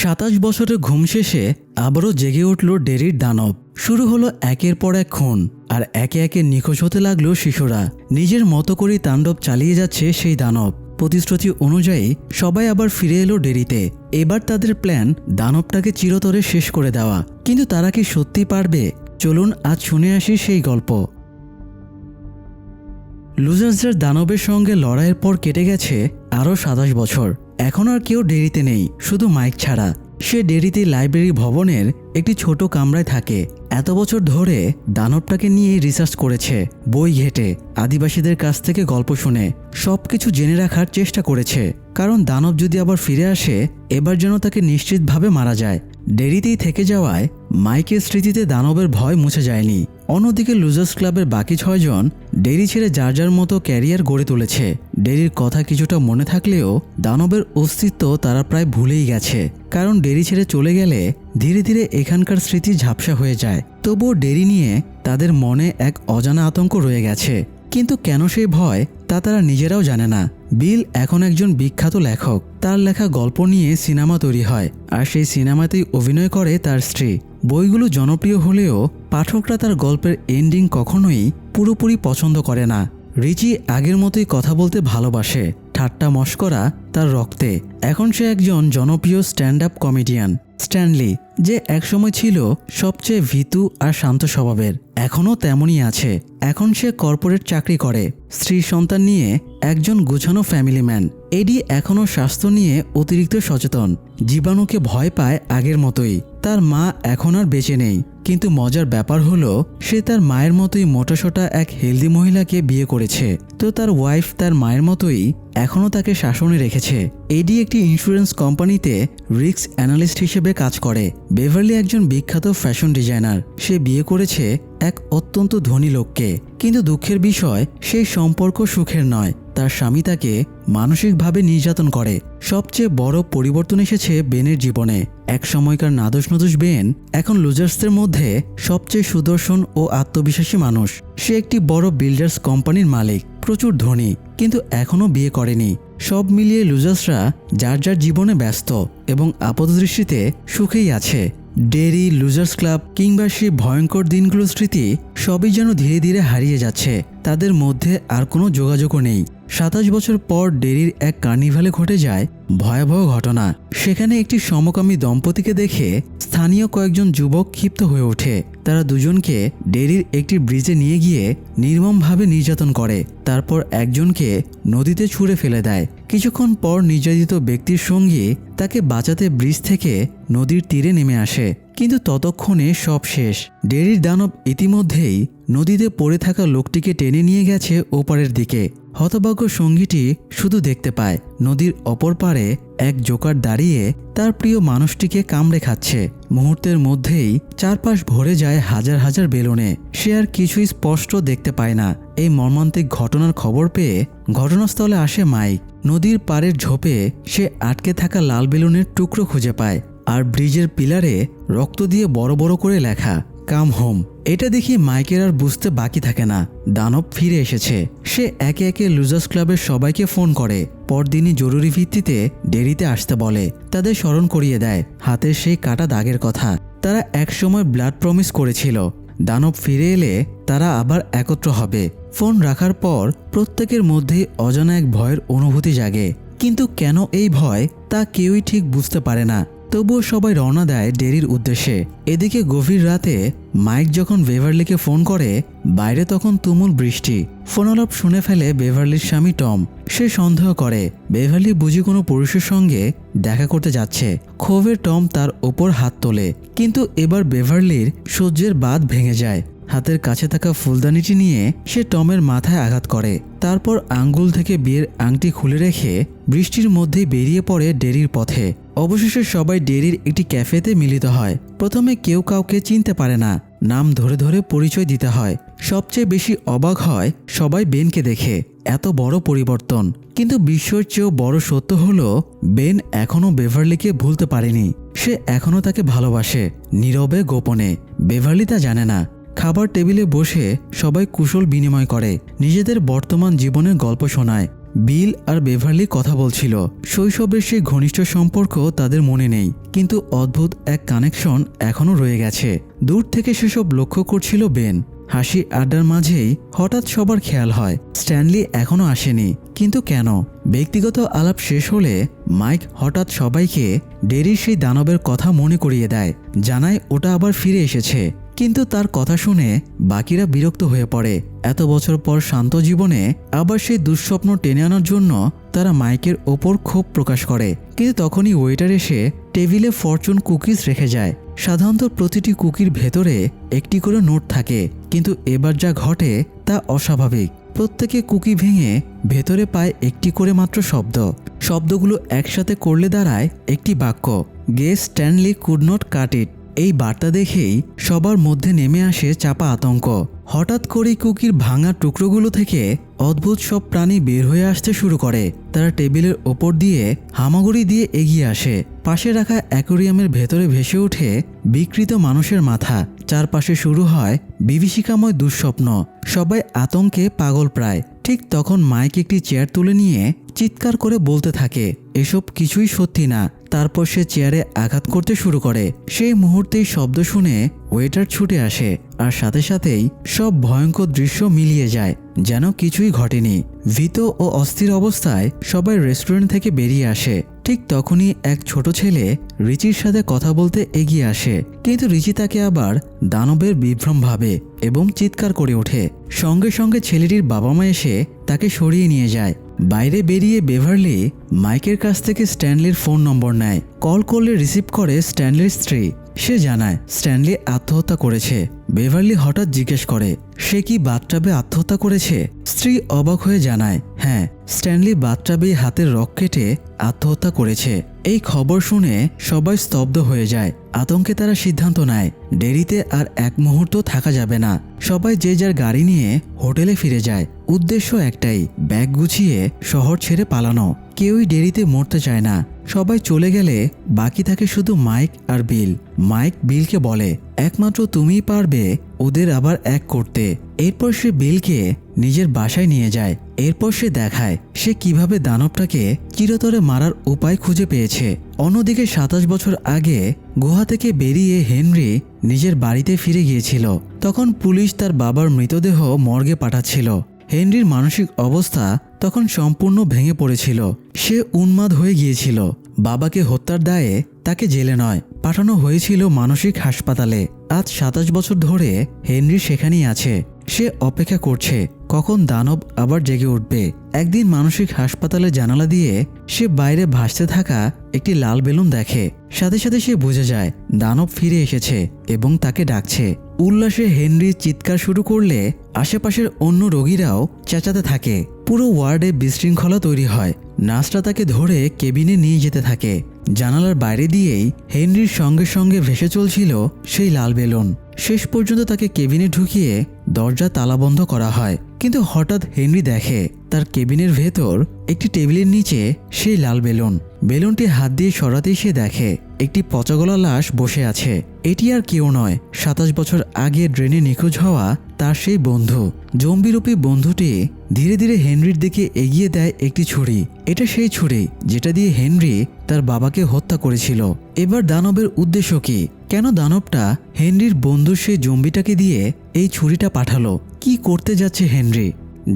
27 বছরের ঘুম শেষে আবারও জেগে উঠল ডেরির দানব। শুরু হলো একের পর এক খুন, আর একে একে নিখোঁজ হতে লাগলো শিশুরা। নিজের মতো করেই তাণ্ডব চালিয়ে যাচ্ছে সেই দানব। প্রতিশ্রুতি অনুযায়ী সবাই আবার ফিরে এলো ডেরিতে। এবার তাদের প্ল্যান দানবটাকে চিরতরে শেষ করে দেওয়া। কিন্তু তারা কি সত্যি পারবে? চলুন আজ শুনে আসি সেই গল্প। লুজার্সদের দানবের সঙ্গে লড়াইয়ের পর কেটে গেছে আরও 27 বছর। এখন আর কেউ ডেরিতে নেই, শুধু মাইক ছাড়া। সে ডেরিতে লাইব্রেরি ভবনের একটি ছোট কামরায় থাকে। এত বছর ধরে দানবটাকে নিয়ে রিসার্চ করেছে, বই ঘেটে, আদিবাসীদের কাছ থেকে গল্প শুনে সবকিছু জেনে রাখার চেষ্টা করেছে। কারণ দানব যদি আবার ফিরে আসে, এবার যেন তাকে নিশ্চিতভাবে মারা যায়। ডেরিতেই থেকে যাওয়ায় মাইকের স্মৃতিতে দানবের ভয় মুছে যায়নি। অন্যদিকে লুজার্স ক্লাবের বাকি 6 জন ডেরি ছেড়ে যার যার মতো ক্যারিয়ার গড়ে তুলেছে। ডেরির কথা কিছুটা মনে থাকলেও দানবের অস্তিত্ব তারা প্রায় ভুলেই গেছে। কারণ ডেরি ছেড়ে চলে গেলে ধীরে ধীরে এখানকার স্মৃতি ঝাপসা হয়ে যায়। তবুও ডেরি নিয়ে তাদের মনে এক অজানা আতঙ্ক রয়ে গেছে। কিন্তু কেন সেই ভয় তা তারা নিজেরাও জানে না। বিল এখন একজন বিখ্যাত লেখক। তার লেখা গল্প নিয়ে সিনেমা তৈরি হয়, আর সেই সিনেমাতেই অভিনয় করে তার স্ত্রী। বইগুলো জনপ্রিয় হলেও পাঠকরা তার গল্পের এন্ডিং কখনোই পুরোপুরি পছন্দ করে না। রিচি আগের মতোই কথা বলতে ভালোবাসে, ঠাট্টা মশকরা তার রক্তে। এখন সে একজন জনপ্রিয় স্ট্যান্ড আপ কমেডিয়ান। স্ট্যানলি, যে একসময় ছিল সবচেয়ে ভীতু আর শান্ত স্বভাবের, এখনও তেমনই আছে। এখন সে কর্পোরেট চাকরি করে, স্ত্রী সন্তান নিয়ে একজন গুছানো ফ্যামিলি ম্যান। এডি এখনও স্বাস্থ্য নিয়ে অতিরিক্ত সচেতন, জীবাণুকে ভয় পায় আগের মতোই। তার মা এখন আর বেঁচে নেই, কিন্তু মজার ব্যাপার হলো সে তার মায়ের মতোই মোটাসোটা এক হেলদি মহিলাকে বিয়ে করেছে। তো তার ওয়াইফ তার মায়ের মতোই এখনও তাকে শাসনে রেখেছে। এডি একটি ইন্স্যুরেন্স কোম্পানিতে রিস্ক অ্যানালিস্ট হিসেবে কাজ করে। বেভারলি একজন বিখ্যাত ফ্যাশন ডিজাইনার। সে বিয়ে করেছে এক অত্যন্ত ধনী লোককে। কিন্তু দুঃখের বিষয়, সেই সম্পর্ক সুখের নয়। তার স্বামী তাকে মানসিকভাবে নির্যাতন করে। সবচেয়ে বড় পরিবর্তন এসেছে বেনের জীবনে। এক সময়কার নাদোষ নদোষ বেন এখন লুজার্সদের মধ্যে সবচেয়ে সুদর্শন ও আত্মবিশ্বাসী মানুষ। সে একটি বড় বিল্ডার্স কোম্পানির মালিক, প্রচুর ধনী, কিন্তু এখনও বিয়ে করেনি। সব মিলিয়ে লুজার্সরা যার যার জীবনে ব্যস্ত এবং আপাতদৃষ্টিতে সুখেই আছে। ডেরি, লুজার্স ক্লাব কিংবা সেই ভয়ঙ্কর দিনগুলোর স্মৃতি সবই যেন ধীরে ধীরে হারিয়ে যাচ্ছে। তাদের মধ্যে আর কোনো যোগাযোগও নেই। 27 বছর পর ডেরির এক কার্নিভালে ঘটে যায় ভয়াবহ ঘটনা। সেখানে একটি সমকামী দম্পতিকে দেখে স্থানীয় কয়েকজন যুবক ক্ষিপ্ত হয়ে ওঠে। তারা দুজনকে ডেরির একটি ব্রিজে নিয়ে গিয়ে নির্মমভাবে নির্যাতন করে। তারপর একজনকে নদীতে ছুঁড়ে ফেলে দেয়। কিছুক্ষণ পর নির্যাতিত ব্যক্তির সঙ্গী তাকে বাঁচাতে ব্রিজ থেকে নদীর তীরে নেমে আসে। কিন্তু ততক্ষণে সব শেষ। ডেরির দানব ইতিমধ্যেই নদীতে পড়ে থাকা লোকটিকে টেনে নিয়ে গেছে ওপারের দিকে। হতভাগ্য সঙ্গীটি শুধু দেখতে পায় নদীর অপর পারে এক জোকার দাঁড়িয়ে তার প্রিয় মানুষটিকে কামড়ে খাচ্ছে। মুহূর্তের মধ্যেই চারপাশ ভরে যায় হাজার হাজার বেলুনে। সে আর কিছুই স্পষ্ট দেখতে পায় না। এই মর্মান্তিক ঘটনার খবর পেয়ে ঘটনাস্থলে আসে মাইক। নদীর পাড়ের ঝোপে সে আটকে থাকা লাল বেলুনের টুকরো খুঁজে পায়, আর ব্রিজের পিলারে রক্ত দিয়ে বড় বড় করে লেখা কাম হোম। এটা দেখি মাইকের আর বুঝতে বাকি থাকে না, দানব ফিরে এসেছে। সে একে একে লুজার্স ক্লাবের সবাইকে ফোন করে। পরদিনই জরুরি ভিত্তিতে ডেরিতে আসতে বলে। তাদের স্মরণ করিয়ে দেয় হাতের সেই কাটা দাগের কথা। তারা একসময় ব্লাড প্রমিস করেছিল, দানব ফিরে এলে তারা আবার একত্র হবে। ফোন রাখার পর প্রত্যেকের মধ্যেই অজানা এক ভয়ের অনুভূতি জাগে। কিন্তু কেন এই ভয় তা কেউই ঠিক বুঝতে পারে না। তবুও সবাই রওনা দেয় ডেরির উদ্দেশ্যে। এদিকে গভীর রাতে মাইক যখন বেভারলিকে ফোন করে, বাইরে তখন তুমুল বৃষ্টি। ফোনালাপ শুনে ফেলে বেভারলির স্বামী টম। সে সন্দেহ করে বেভারলি বুঝি কোনো পুরুষের সঙ্গে দেখা করতে যাচ্ছে। ক্ষোভে টম তার ওপর হাত তোলে। কিন্তু এবার বেভারলির সহ্যের বাঁধ ভেঙে যায়। হাতের কাছে থাকা ফুলদানিটি নিয়ে সে টমের মাথায় আঘাত করে। তারপর আঙ্গুল থেকে বিয়ের আংটি খুলে রেখে বৃষ্টির মধ্যেই বেরিয়ে পড়ে ডেরির পথে। অবশেষে সবাই ডেরির একটি ক্যাফেতে মিলিত হয়। প্রথমে কেউ কাউকে চিনতে পারে না, নাম ধরে ধরে পরিচয় দিতে হয়। সবচেয়ে বেশি অবাক হয় সবাই বেনকে দেখে, এত বড় পরিবর্তন। কিন্তু বিস্ময়ের চেয়েও বড় সত্য হলো বেন এখনও বেভারলিকে ভুলতে পারেনি। সে এখনও তাকে ভালোবাসে, নীরবে গোপনে। বেভারলি তা জানে না। খাবার টেবিলে বসে সবাই কুশল বিনিময় করে, নিজেদের বর্তমান জীবনের গল্প শোনায়। বিল আর বেভারলি কথা বলছিল। শৈশবের সেই ঘনিষ্ঠ সম্পর্ক তাদের মনে নেই, কিন্তু অদ্ভুত এক কানেকশন এখনও রয়ে গেছে। দূর থেকে সেসব লক্ষ্য করছিল বেন। হাসি আড্ডার মাঝেই হঠাৎ সবার খেয়াল হয় স্ট্যানলি এখনও আসেনি। কিন্তু কেন? ব্যক্তিগত আলাপ শেষ হলে মাইক হঠাৎ সবাইকে ডেরির সেই দানবের কথা মনে করিয়ে দেয়, জানায় ওটা আবার ফিরে এসেছে। কিন্তু তার কথা শুনে বাকিরা বিরক্ত হয়ে পড়ে। এত বছর পর শান্ত জীবনে আবার সেই দুঃস্বপ্ন টেনে আনার জন্য তারা মাইকের ওপর ক্ষোভ প্রকাশ করে। কিন্তু তখনই ওয়েটার এসে টেবিলে ফরচুন কুকিজ রেখে যায়। সাধারণত প্রতিটি কুকির ভেতরে একটি করে নোট থাকে, কিন্তু এবার যা ঘটে তা অস্বাভাবিক। প্রত্যেকে কুকি ভেঙে ভেতরে পায় একটি করে মাত্র শব্দ। শব্দগুলো একসাথে করলে দাঁড়ায় একটি বাক্য, guess Stanley could not cut it. এই বার্তা দেখেই সবার মধ্যে নেমে আসে চাপা আতঙ্ক। হঠাৎ করেই কুকির ভাঙা টুকরোগুলো থেকে অদ্ভুত সব প্রাণী বের হয়ে আসতে শুরু করে। তারা টেবিলের ওপর দিয়ে হামাগুড়ি দিয়ে এগিয়ে আসে। পাশে রাখা অ্যাকোরিয়ামের ভেতরে ভেসে ওঠে বিকৃত মানুষের মাথা। চারপাশে শুরু হয় বিভীষিকাময় দুঃস্বপ্ন। সবাই আতঙ্কে পাগল প্রায়। ঠিক তখন মাইক একটি চেয়ার তুলে নিয়ে চিৎকার করে বলতে থাকে, এসব কিছুই সত্যি না। তারপর সে চেয়ারে আঘাত করতে শুরু করে। সেই মুহূর্তেই শব্দ শুনে ওয়েটার ছুটে আসে, আর সাথে সাথেই সব ভয়ঙ্কর দৃশ্য মিলিয়ে যায়, যেন কিছুই ঘটেনি। ভীত ও অস্থির অবস্থায় সবাই রেস্টুরেন্ট থেকে বেরিয়ে আসে। ঠিক তখনই এক ছোট ছেলে রিচির সাথে কথা বলতে এগিয়ে আসে, কিন্তু রিচি তাকে আবার দানবের বিভ্রম ভাবে এবং চিৎকার করে ওঠে। সঙ্গে সঙ্গে ছেলেটির বাবা মা এসে তাকে সরিয়ে নিয়ে যায়। বাইরে বেরিয়ে বেভারলি মাইকের কাছ থেকে স্ট্যানলির ফোন নম্বর নেয়। কল করলে রিসিভ করে স্ট্যানলির স্ত্রী। সে জানায় স্ট্যানলি আত্মহত্যা করেছে। বেভারলি হঠাৎ জিজ্ঞেস করে, সে কি বাথটাবে আত্মহত্যা করেছে? স্ত্রী অবাক হয়ে জানায়, হ্যাঁ, স্ট্যানলি বাথটাবে হাতের রক কেটে আত্মহত্যা করেছে। এই খবর শুনে সবাই স্তব্ধ হয়ে যায়। আতঙ্কে তারা সিদ্ধান্ত নেয় ডেরিতে আর এক মুহূর্ত থাকা যাবে না। সবাই যে যার গাড়ি নিয়ে হোটেলে ফিরে যায়। উদ্দেশ্য একটাই, ব্যাগ গুছিয়ে শহর ছেড়ে পালানো। কেউই ডেরিতে মরতে চায় না। সবাই চলে গেলে বাকি থাকে শুধু মাইক আর বিল। মাইক বিলকে বলে, একমাত্র তুমিই পারবে ওদের আবার এক করতে। এরপর সে বিলকে নিজের বাসায় নিয়ে যায়। এরপর সে দেখায় সে কিভাবে দানবটাকে চিরতরে মারার উপায় খুঁজে পেয়েছে। অন্যদিকে 27 বছর আগে গুহা থেকে বেরিয়ে হেনরি নিজের বাড়িতে ফিরে গিয়েছিল। তখন পুলিশ তার বাবার মৃতদেহ মর্গে পাঠাচ্ছিল। হেনরির মানসিক অবস্থা তখন সম্পূর্ণ ভেঙে পড়েছিল। সে উন্মাদ হয়ে গিয়েছিল। বাবাকে হত্যার দায়ে তাকে জেলে নয়, পাঠানো হয়েছিল মানসিক হাসপাতালে। আজ 27 বছর ধরে হেনরি সেখানেই আছে। সে অপেক্ষা করছে কখন দানব আবার জেগে উঠবে। একদিন মানসিক হাসপাতালে জানালা দিয়ে সে বাইরে ভাসতে থাকা একটি লাল বেলুন দেখে। সাথে সাথে সে বুঝে যায় দানব ফিরে এসেছে এবং তাকে ডাকছে। উল্লাসে হেনরি চিৎকার শুরু করলে আশেপাশের অন্য রোগীরাও চেঁচাতে থাকে। পুরো ওয়ার্ডে বিশৃঙ্খলা তৈরি হয়। নার্সরা তাকে ধরে কেবিনে নিয়ে যেতে থাকে। জানালার বাইরে দিয়েই হেনরির সঙ্গে সঙ্গে ভেসে চলছিল সেই লাল বেলুন। শেষ পর্যন্ত তাকে কেবিনে ঢুকিয়ে দরজা তালাবন্ধ করা হয়। কিন্তু হঠাৎ হেনরি দেখে তার কেবিনের ভেতর একটি টেবিলের নিচে সেই লাল বেলুন। বেলুনটি হাত দিয়ে সরাতেই সে দেখে একটি পচাগলা লাশ বসে আছে। এটি আর কেউ নয়, 27 বছর আগে ড্রেনে নিখোঁজ হওয়া তার সেই বন্ধু। জম্বিরূপী বন্ধুটি ধীরে ধীরে হেনরির দিকে এগিয়ে দেয় একটি ছুরি। এটা সেই ছুরি যেটা দিয়ে হেনরি তার বাবাকে হত্যা করেছিল। এবার দানবের উদ্দেশ্য কি? কেন দানবটা হেনরির বন্ধুর সেই জম্বিটাকে দিয়ে এই ছুরিটা পাঠালো? কি করতে যাচ্ছে হেনরি?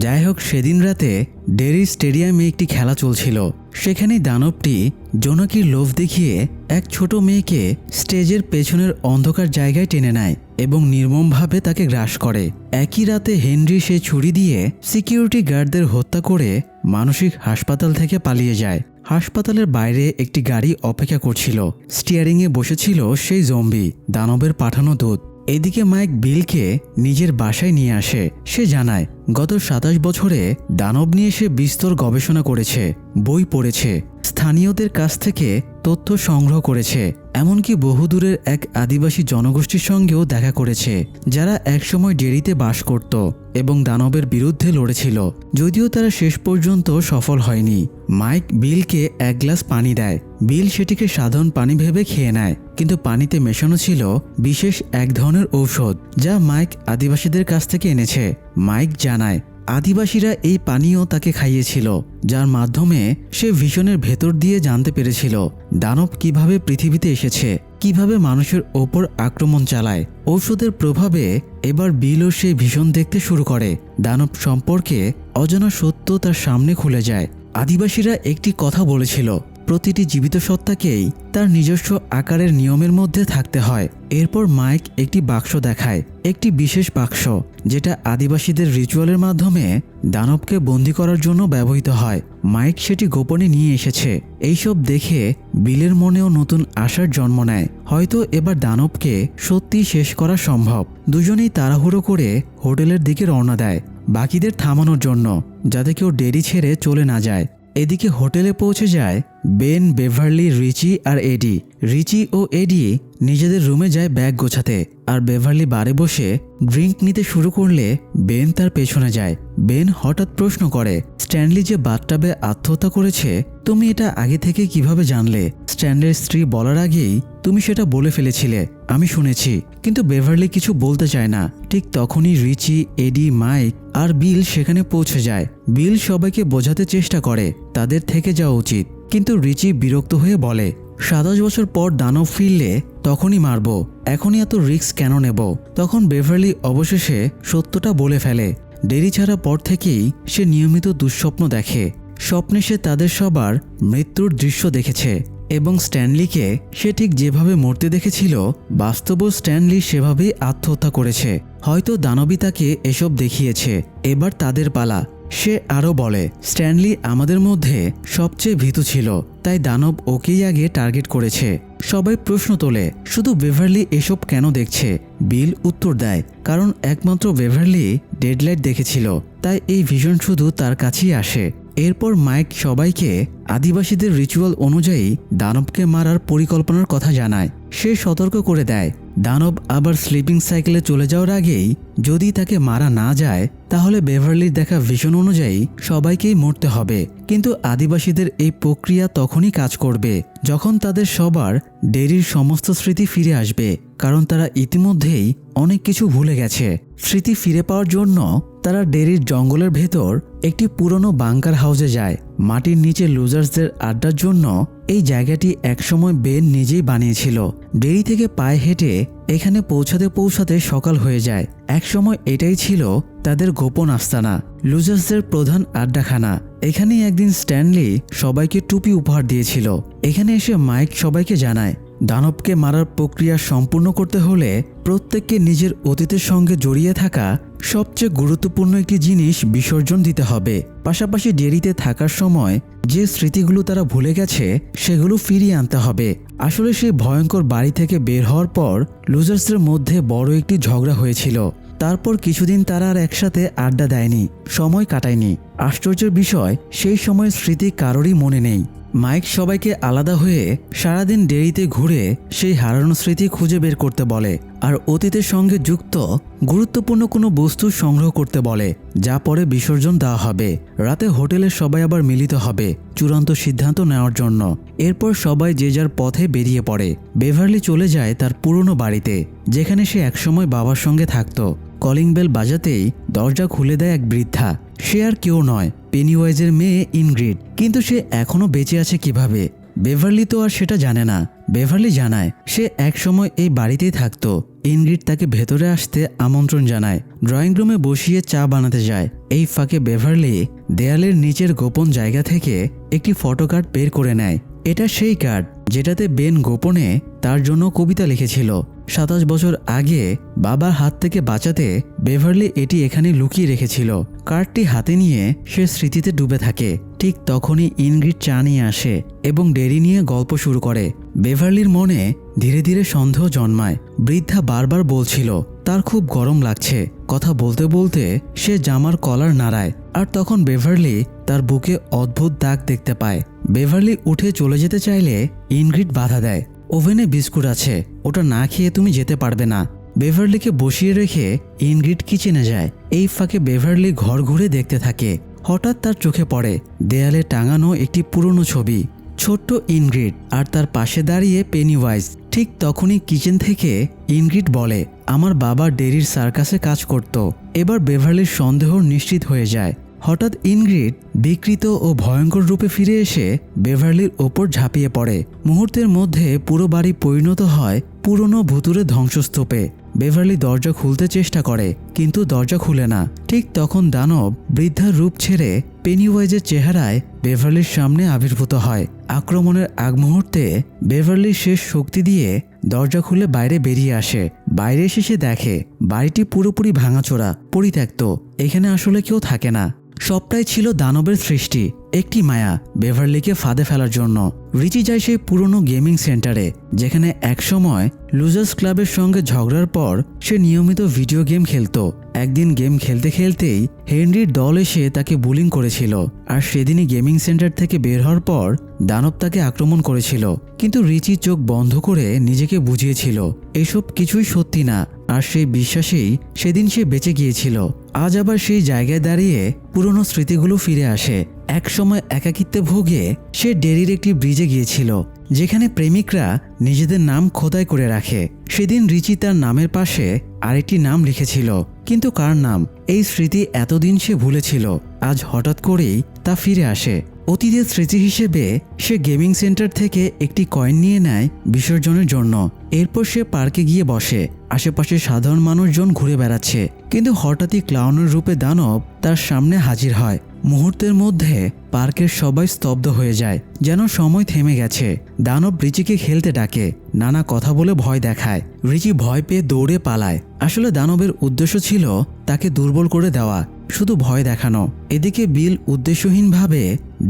যাই হোক, সেদিন রাতে ডেরি স্টেডিয়ামে একটি খেলা চলছিল। সেখানেই দানবটি জোনাকির লোভ দেখিয়ে এক ছোট মেয়েকে স্টেজের পেছনের অন্ধকার জায়গায় টেনে নেয় এবং নির্মমভাবে তাকে গ্রাস করে। একই রাতে হেনরি সে ছুরি দিয়ে সিকিউরিটি গার্ডদের হত্যা করে মানসিক হাসপাতাল থেকে পালিয়ে যায়। হাসপাতালের বাইরে একটি গাড়ি অপেক্ষা করছিল। স্টিয়ারিংয়ে বসেছিল সেই জম্বি, দানবের পাঠানো দূত। এদিকে মাইক বিলকে নিজের বাসায় নিয়ে আসে। সে জানায় গত 27 বছরে দানব নিয়ে সে বিস্তর গবেষণা করেছে, বই পড়েছে, স্থানীয়দের কাছ থেকে তথ্য সংগ্রহ করেছে, এমনকি বহুদূরের এক আদিবাসী জনগোষ্ঠীর সঙ্গেও দেখা করেছে যারা একসময় ডেরিতে বাস করত এবং দানবের বিরুদ্ধে লড়েছিল, যদিও তারা শেষ পর্যন্ত সফল হয়নি। মাইক বিলকে এক গ্লাস পানি দেয়। বিল সেটিকে সাধারণ পানি ভেবে খেয়ে নেয়, কিন্তু পানিতে মেশানো ছিল বিশেষ এক ধরনের ঔষধ যা মাইক আদিবাসীদের কাছ থেকে এনেছে। মাইক জানায় আদিবাসীরা এই পানীয় তাকে খাইয়েছিল, যার মাধ্যমে সে ভিশনের ভেতর দিয়ে জানতে পেরেছিল দানব কিভাবে পৃথিবীতে এসেছে, কিভাবে মানুষের ওপর আক্রমণ চালায়। ঔষধের প্রভাবে এবার বিলও সেই ভীষণ দেখতে শুরু করে। দানব সম্পর্কে অজানা সত্য তার সামনে খুলে যায়। আদিবাসীরা একটি কথা বলেছিল, প্রতিটি জীবিত সত্তাকেই তার নিজস্ব আকারের নিয়মের মধ্যে থাকতে হয়। এরপর মাইক একটি বাক্স দেখায়, একটি বিশেষ বাক্স যেটা আদিবাসীদের রিচুয়ালের মাধ্যমে দানবকে বন্দী করার জন্য ব্যবহৃত হয়। মাইক সেটি গোপনে নিয়ে এসেছে। এইসব দেখে বিলের মনেও নতুন আশার জন্ম নেয়, হয়তো এবার দানবকে সত্যি শেষ করা সম্ভব। দুজনেই তাড়াহুড়ো করে হোটেলের দিকে রওনা দেয়, বাকিদের থামানোর জন্য, যাতে কেউ দেরি ছেড়ে চলে না যায়। এদিকে হোটেলে পৌঁছে যায় বেন, বেভারলি, রিচি আর এডি। রিচি ও এডি নিজেদের রুমে যায় ব্যাগ গোছাতে, আর বেভারলি বারে বসে ড্রিঙ্ক নিতে শুরু করলে বেন তার পেছনে যায়। বেন হঠাৎ প্রশ্ন করে, স্ট্যানলি যে বাথটাবে আত্মহত্যা করেছে, তুমি এটা আগে থেকে কিভাবে জানলে? স্ট্যানলির স্ত্রী বলার আগেই তুমি সেটা বলে ফেলেছিলে, আমি শুনেছি। কিন্তু বেভারলি কিছু বলতে চায় না। ঠিক তখনই রিচি, এডি, মাইক আর বিল সেখানে পৌঁছে যায়। বিল সবাইকে বোঝাতে চেষ্টা করে তাদের থেকে যাওয়া উচিত, কিন্তু রিচি বিরক্ত হয়ে বলে, 27 বছর পর দানব ফিরলে তখনই মারব, এখনই এত রিস্ক কেন নেব? তখন বেভারলি অবশেষে সত্যটা বলে ফেলে। দেরি ছাড়া পর থেকেই সে নিয়মিত দুঃস্বপ্ন দেখে। স্বপ্নে সে তাদের সবার মৃত্যুর দৃশ্য দেখেছে, এবং স্ট্যানলিকে সে ঠিক যেভাবে মরতে দেখেছিল, বাস্তবও স্ট্যানলি সেভাবেই আত্মহত্যা করেছে। হয়তো দানবই তাকে এসব দেখিয়েছে। এবার তাদের পালা। সে আরও বলে, স্ট্যানলি আমাদের মধ্যে সবচেয়ে ভীতু ছিল, তাই দানব ওকেই আগে টার্গেট করেছে। সবাই প্রশ্ন তোলে, শুধু বেভারলি এসব কেন দেখছে? বিল উত্তর দেয়, কারণ একমাত্র বেভারলি ডেডলাইট দেখেছিল, তাই এই ভিশন শুধু তার কাছেই আসে। এরপর মাইক সবাইকে আদিবাসীদের রিচুয়াল অনুযায়ী দানবকে মারার পরিকল্পনার কথা জানায়। সে সতর্ক করে দেয়, দানব আবার স্লিপিং সাইকেলে চলে যাওয়ার আগেই যদি তাকে মারা না যায়, তাহলে বেভারলির দেখা ভিশন অনুযায়ী সবাইকেই মরতে হবে। কিন্তু আদিবাসীদের এই প্রক্রিয়া তখনই কাজ করবে যখন তাদের সবার ডেরির সমস্ত স্মৃতি ফিরে আসবে, কারণ তারা ইতিমধ্যেই অনেক কিছু ভুলে গেছে। স্মৃতি ফিরে পাওয়ার জন্য তারা ডেরির জঙ্গলের ভেতর একটি পুরনো বাংকার হাউসে যায়। মাটির নিচে লুজার্সদের আড্ডার জন্য এই জায়গাটি একসময় বেন নিজেই বানিয়েছিল। ডেরি থেকে পায়ে হেঁটে এখানে পৌঁছাতে পৌঁছাতে সকাল হয়ে যায়। একসময় এটাই ছিল তাদের গোপন আস্তানা, লুজার্সদের প্রধান আড্ডাখানা। এখানেই একদিন স্ট্যানলি সবাইকে টুপি উপহার দিয়েছিল। এখানে এসে মাইক সবাইকে জানায়, দানবকে মারার প্রক্রিয়া সম্পূর্ণ করতে হলে প্রত্যেককে নিজের অতীতের সঙ্গে জড়িয়ে থাকা সবচেয়ে গুরুত্বপূর্ণ একটি জিনিস বিসর্জন দিতে হবে। পাশাপাশি ডেরিতে থাকার সময় যে স্মৃতিগুলো তারা ভুলে গেছে সেগুলো ফিরিয়ে আনতে হবে। আসলে সেই ভয়ঙ্কর বাড়ি থেকে বের হওয়ার পর লুজার্সদের মধ্যে বড় একটি ঝগড়া হয়েছিল। তারপর কিছুদিন তারা আর একসাথে আড্ডা দেয়নি, সময় কাটায়নি। আশ্চর্যের বিষয়, সেই সময় স্মৃতি কারোরই মনে নেই। মাইক সবাইকে আলাদা হয়ে সারাদিন ডেরিতে ঘুরে সেই হারানো স্মৃতি খুঁজে বের করতে বলে, আর অতীতের সঙ্গে যুক্ত গুরুত্বপূর্ণ কোনো বস্তু সংগ্রহ করতে বলে, যা পরে বিসর্জন দেওয়া হবে। রাতে হোটেলে সবাই আবার মিলিত হবে চূড়ান্ত সিদ্ধান্ত নেওয়ার জন্য। এরপর সবাই যে যার পথে বেরিয়ে পড়ে। বেভারলি চলে যায় তার পুরনো বাড়িতে, যেখানে সে একসময় বাবার সঙ্গে থাকত। কলিং বেল বাজাতেই দরজা খুলে দেয় এক বৃদ্ধা। সে আর কেউ নয়, পেনিওয়াইজের মেয়ে ইনগ্রিড। কিন্তু সে এখনো বেঁচে আছে কিভাবে? বেভারলি তো আর সেটা জানে না। বেভারলি জানায় সে একসময় এই বাড়িতেই থাকত। ইনগ্রিড তাকে ভেতরে আসতে আমন্ত্রণ জানায়, ড্রয়িং রুমে বসিয়ে চা বানাতে যায়। এই ফাঁকে বেভারলি দেয়ালের নিচের গোপন জায়গা থেকে একটি ফটো কার্ড বের করে নেয়। এটা সেই কার্ড যেটাতে বেন গোপনে তার জন্য কবিতা লিখেছিল। 27 বছর আগে বাবার হাত থেকে বাঁচাতে বেভারলি এটি এখানে লুকিয়ে রেখেছিল। কার্ডটি হাতে নিয়ে সে স্মৃতিতে ডুবে থাকে। ঠিক তখনই ইনগ্রিড চা নিয়ে আসে এবং ডেরি নিয়ে গল্প শুরু করে। বেভারলির মনে ধীরে ধীরে সন্দেহ জন্মায়। বৃদ্ধা বারবার বলছিল তার খুব গরম লাগছে। কথা বলতে বলতে সে জামার কলার নাড়ায়, আর তখন বেভারলি তার বুকে অদ্ভুত দাগ দেখতে পায়। বেভারলি উঠে চলে যেতে চাইলে ইনগ্রিড বাধা দেয়। ওভেনে বিস্কুট আছে, ওটা না খেয়ে তুমি যেতে পারবে না। বেভারলিকে বসিয়ে রেখে ইনগ্রিড কিচেনে যায়। এই ফাঁকে বেভারলি ঘর ঘুরে দেখতে থাকে। হঠাৎ তার চোখে পড়ে দেয়ালে টাঙানো একটি পুরনো ছবি। ছোট্ট ইনগ্রিড আর তার পাশে দাঁড়িয়ে পেনিওয়াইজ। ঠিক তখনই কিচেন থেকে ইনগ্রিড বলে, আমার বাবা ডেরির সার্কাসে কাজ করত। এবার বেভারলির সন্দেহ নিশ্চিত হয়ে যায়। হঠাৎ ইনগ্রিড বিকৃত ও ভয়ঙ্কর রূপে ফিরে এসে বেভারলির ওপর ঝাঁপিয়ে পড়ে। মুহূর্তের মধ্যে পুরো বাড়ি পরিণত হয় পুরনো ভুতুরে ধ্বংসস্তূপে। বেভারলি দরজা খুলতে চেষ্টা করে, কিন্তু দরজা খুলে না। ঠিক তখন দানব বৃদ্ধার রূপ ছেড়ে পেনিওয়াইজের চেহারায় বেভারলির সামনে আবির্ভূত হয়। আক্রমণের আগ মুহূর্তে বেভারলির শেষ শক্তি দিয়ে দরজা খুলে বাইরে বেরিয়ে আসে। বাইরে এসে সে দেখে বাড়িটি পুরোপুরি ভাঙাচোরা, পরিত্যক্ত। এখানে আসলে কেউ থাকে না। সবটাই ছিল দানবের সৃষ্টি, একটি মায়া বেভারলিকে ফাঁদে ফেলার জন্য। রিচি যায় সেই পুরনো গেমিং সেন্টারে, যেখানে একসময় লুজার্স ক্লাবের সঙ্গে ঝগড়ার পর সে নিয়মিত ভিডিও গেম খেলত। একদিন গেম খেলতে খেলতেই হেনরির দল এসে তাকে বুলিং করেছিল, আর সেদিনই গেমিং সেন্টার থেকে বের হওয়ার পর দানব তাকে আক্রমণ করেছিল। কিন্তু রিচি চোখ বন্ধ করে নিজেকে বুঝিয়েছিল এসব কিছুই সত্যি না, আর সেই বিশ্বাসেই সেদিন সে বেঁচে গিয়েছিল। আজ আবার সেই জায়গায় দাঁড়িয়ে পুরনো স্মৃতিগুলো ফিরে আসে। একসময় একাকিত্বে ভোগে সে ডেরির একটি ব্রিজে গিয়েছিল, যেখানে প্রেমিকরা নিজেদের নাম খোদাই করে রাখে। সেদিন রিচি তার নামের পাশে আরেকটি নাম লিখেছিল, কিন্তু কার নাম? এই স্মৃতি এতদিন সে ভুলেছিল। আজ হঠাৎ করেই তা ফিরে আসে। অতীতের স্মৃতি হিসেবে সে গেমিং সেন্টার থেকে একটি কয়েন নিয়ে নেয় বিসর্জনের জন্য। এরপর সে পার্কে গিয়ে বসে। আশেপাশে সাধারণ মানুষজন ঘুরে বেড়াচ্ছে, কিন্তু হঠাৎই ক্লাউনের রূপে দানব তার সামনে হাজির হয়। মুহূর্তের মধ্যে পার্কের সবাই স্তব্ধ হয়ে যায়, যেন সময় থেমে গেছে। দানব রিচিকে খেলতে ডাকে, নানা কথা বলে ভয় দেখায়। রিচি ভয় পেয়ে দৌড়ে পালায়। আসলে দানবের উদ্দেশ্য ছিল তাকে দুর্বল করে দেওয়া, শুধু ভয় দেখানো। এদিকে বিল উদ্দেশ্যহীনভাবে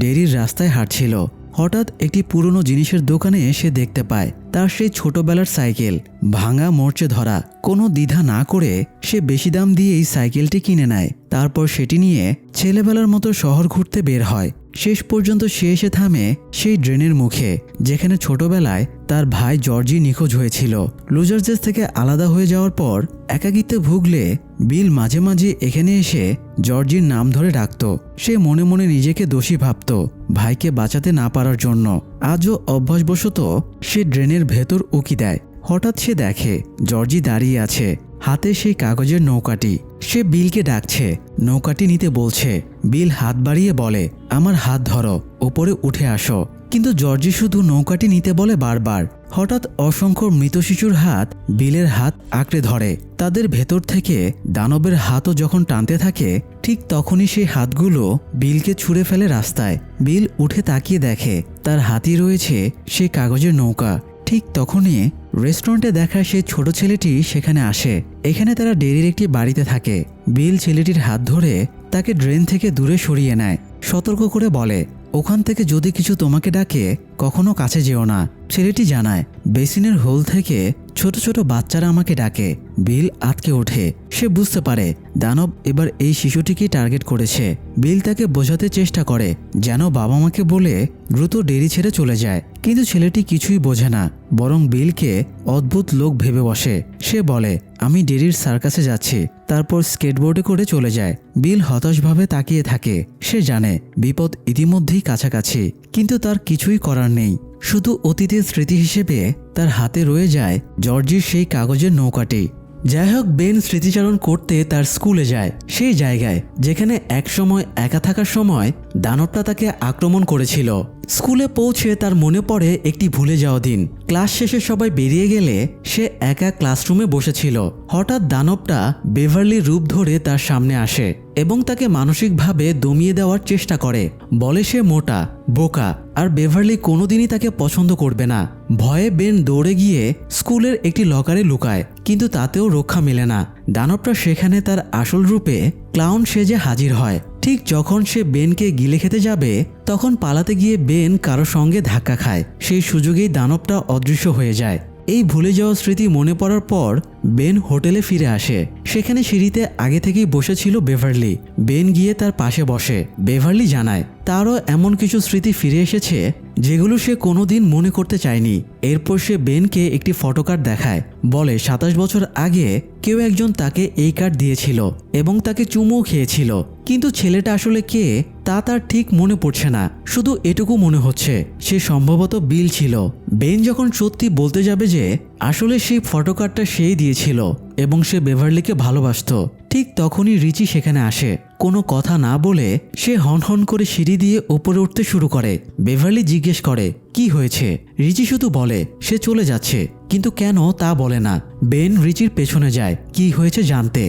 ডেরির রাস্তায় হাঁটছিল। হঠাৎ একটি পুরনো জিনিসের দোকানে এসে দেখতে পায় তার সেই ছোটবেলার সাইকেল, ভাঙা মরচে ধরা। কোনো দ্বিধা না করে সে বেশি দাম দিয়ে এই সাইকেলটি কিনে নেয়। তারপর সেটি নিয়ে ছেলেবেলার মতো শহর ঘুরতে বের হয়। শেষ পর্যন্ত সে এসে থামে সেই ড্রেনের মুখে, যেখানে ছোটবেলায় তার ভাই জর্জি নিখোঁজ হয়েছিল। লুজার্সেস থেকে আলাদা হয়ে যাওয়ার পর একাকিত্বে ভুগলে বিল মাঝে মাঝে এখানে এসে জর্জির নাম ধরে ডাকত। সে মনে মনে নিজেকে দোষী ভাবত ভাইকে বাঁচাতে না পারার জন্য। আজও অভ্যাসবশত সে ড্রেনের ভেতর উকি দেয়। হঠাৎ সে দেখে জর্জি দাঁড়িয়ে আছে, হাতে সেই কাগজের নৌকাটি। সে বিলকে ডাকছে, নৌকাটি নিতে বলছে। বিল হাত বাড়িয়ে বলে, আমার হাত ধরো, ওপরে উঠে আসো। কিন্তু জর্জি শুধু নৌকাটি নিতে বলে বারবার। হঠাৎ অসংখ্য মৃত শিশুর হাত বিলের হাত আঁকড়ে ধরে। তাদের ভেতর থেকে দানবের হাতও যখন টানতে থাকে, ঠিক তখনই সেই হাতগুলো বিলকে ছুঁড়ে ফেলে রাস্তায়। বিল উঠে তাকিয়ে দেখে তার হাতই রয়েছে সেই কাগজের নৌকা। ঠিক তখনই রেস্টুরেন্টে দেখা সেই ছোট ছেলেটি সেখানে আসে। এখানে তারা ডেরির একটি বাড়িতে থাকে। বিল ছেলেটির হাত ধরে তাকে ড্রেন থেকে দূরে সরিয়ে নেয়, সতর্ক করে বলে, ওখান থেকে যদি কিছু তোমাকে ডাকে কখনো কাছে যেও না। ছেলেটি জানায়, বেসিনের হোল থেকে ছোট ছোট বাচ্চারা আমাকে ডাকে। বিল আটকে ওঠে। সে বুঝতে পারে দানব এবার এই শিশুটিকেই টার্গেট করেছে। বিল তাকে বোঝাতে চেষ্টা করে যেন বাবা মাকে বলে দ্রুত ডেরি ছেড়ে চলে যায়, কিন্তু ছেলেটি কিছুই বোঝে না, বরং বিলকে অদ্ভুত লোক ভেবে বসে। সে বলে, আমি ডেরির সার্কাসে যাচ্ছি। তারপর স্কেটবোর্ডে করে চলে যায়। বিল হতাশভাবে তাকিয়ে থাকে। সে জানে বিপদ ইতিমধ্যেই কাছাকাছি, কিন্তু তার কিছুই করার নেই। শুধু অতীতের স্মৃতি হিসেবে তার হাতে রয়ে যায় জর্জির সেই কাগজের নৌকাটি। যাই হোক, বেন স্মৃতিচারণ করতে তার স্কুলে যায়, সেই জায়গায় যেখানে একসময় একা থাকার সময় দানবটা তাকে আক্রমণ করেছিল। স্কুলে পৌঁছে তার মনে পড়ে একটি ভুলে যাওয়া দিন। ক্লাস শেষে সবাই বেরিয়ে গেলে সে একা ক্লাসরুমে বসেছিল। হঠাৎ দানবটা বেভারলি রূপ ধরে তার সামনে আসে এবং তাকে মানসিকভাবে দমিয়ে দেওয়ার চেষ্টা করে। বলে সে মোটা, বোকা, আর বেভারলি কোনোদিনই তাকে পছন্দ করবে না। ভয়ে বেন দৌড়ে গিয়ে স্কুলের একটি লকারে লুকায়, কিন্তু তাতেও রক্ষা মেলে না। দানবটা সেখানে তার আসল রূপে ক্লাউন সেজে হাজির হয়। ঠিক যখন সে বেনকে গিলে খেতে যাবে, তখন পালাতে গিয়ে বেন কারো সঙ্গে ধাক্কা খায়। সেই সুযোগেই দানবটা অদৃশ্য হয়ে যায়। এই ভুলে যাওয়া স্মৃতি মনে পড়ার পর বেন হোটেলে ফিরে আসে। সেখানে সিঁড়িতে আগে থেকেই বসেছিল বেভারলি। বেন গিয়ে তার পাশে বসে। বেভারলি জানায় তারও এমন কিছু স্মৃতি ফিরে এসেছে যেগুলো সে কোনোদিন মনে করতে চায়নি। এরপর সে বেনকে একটি ফটো কার্ড দেখায়, বলে 27 বছর আগে কেউ একজন তাকে এই কার্ড দিয়েছিল এবং তাকে চুমুও খেয়েছিল, কিন্তু ছেলেটা আসলে কে তা তার ঠিক মনে পড়ছে না। শুধু এটুকু মনে হচ্ছে সে সম্ভবত বিল ছিল। বেন যখন সত্যি বলতে যাবে যে আসলে সেই ফটো কার্ডটা সেই দিয়েছিল এবং সে বেভারলিকে ভালোবাসতো, ঠিক তখনই রিচি সেখানে আসে। কোনো কথা না বলে সে হনহন করে সিঁড়ি দিয়ে উপরে উঠতে শুরু করে। বেভারলি জিজ্ঞেস করে কি হয়েছে। রিচি শুধু বলে সে চলে যাচ্ছে, কিন্তু কেন তা বলে না। বেন রিচির পেছনে যায় কি হয়েছে জানতে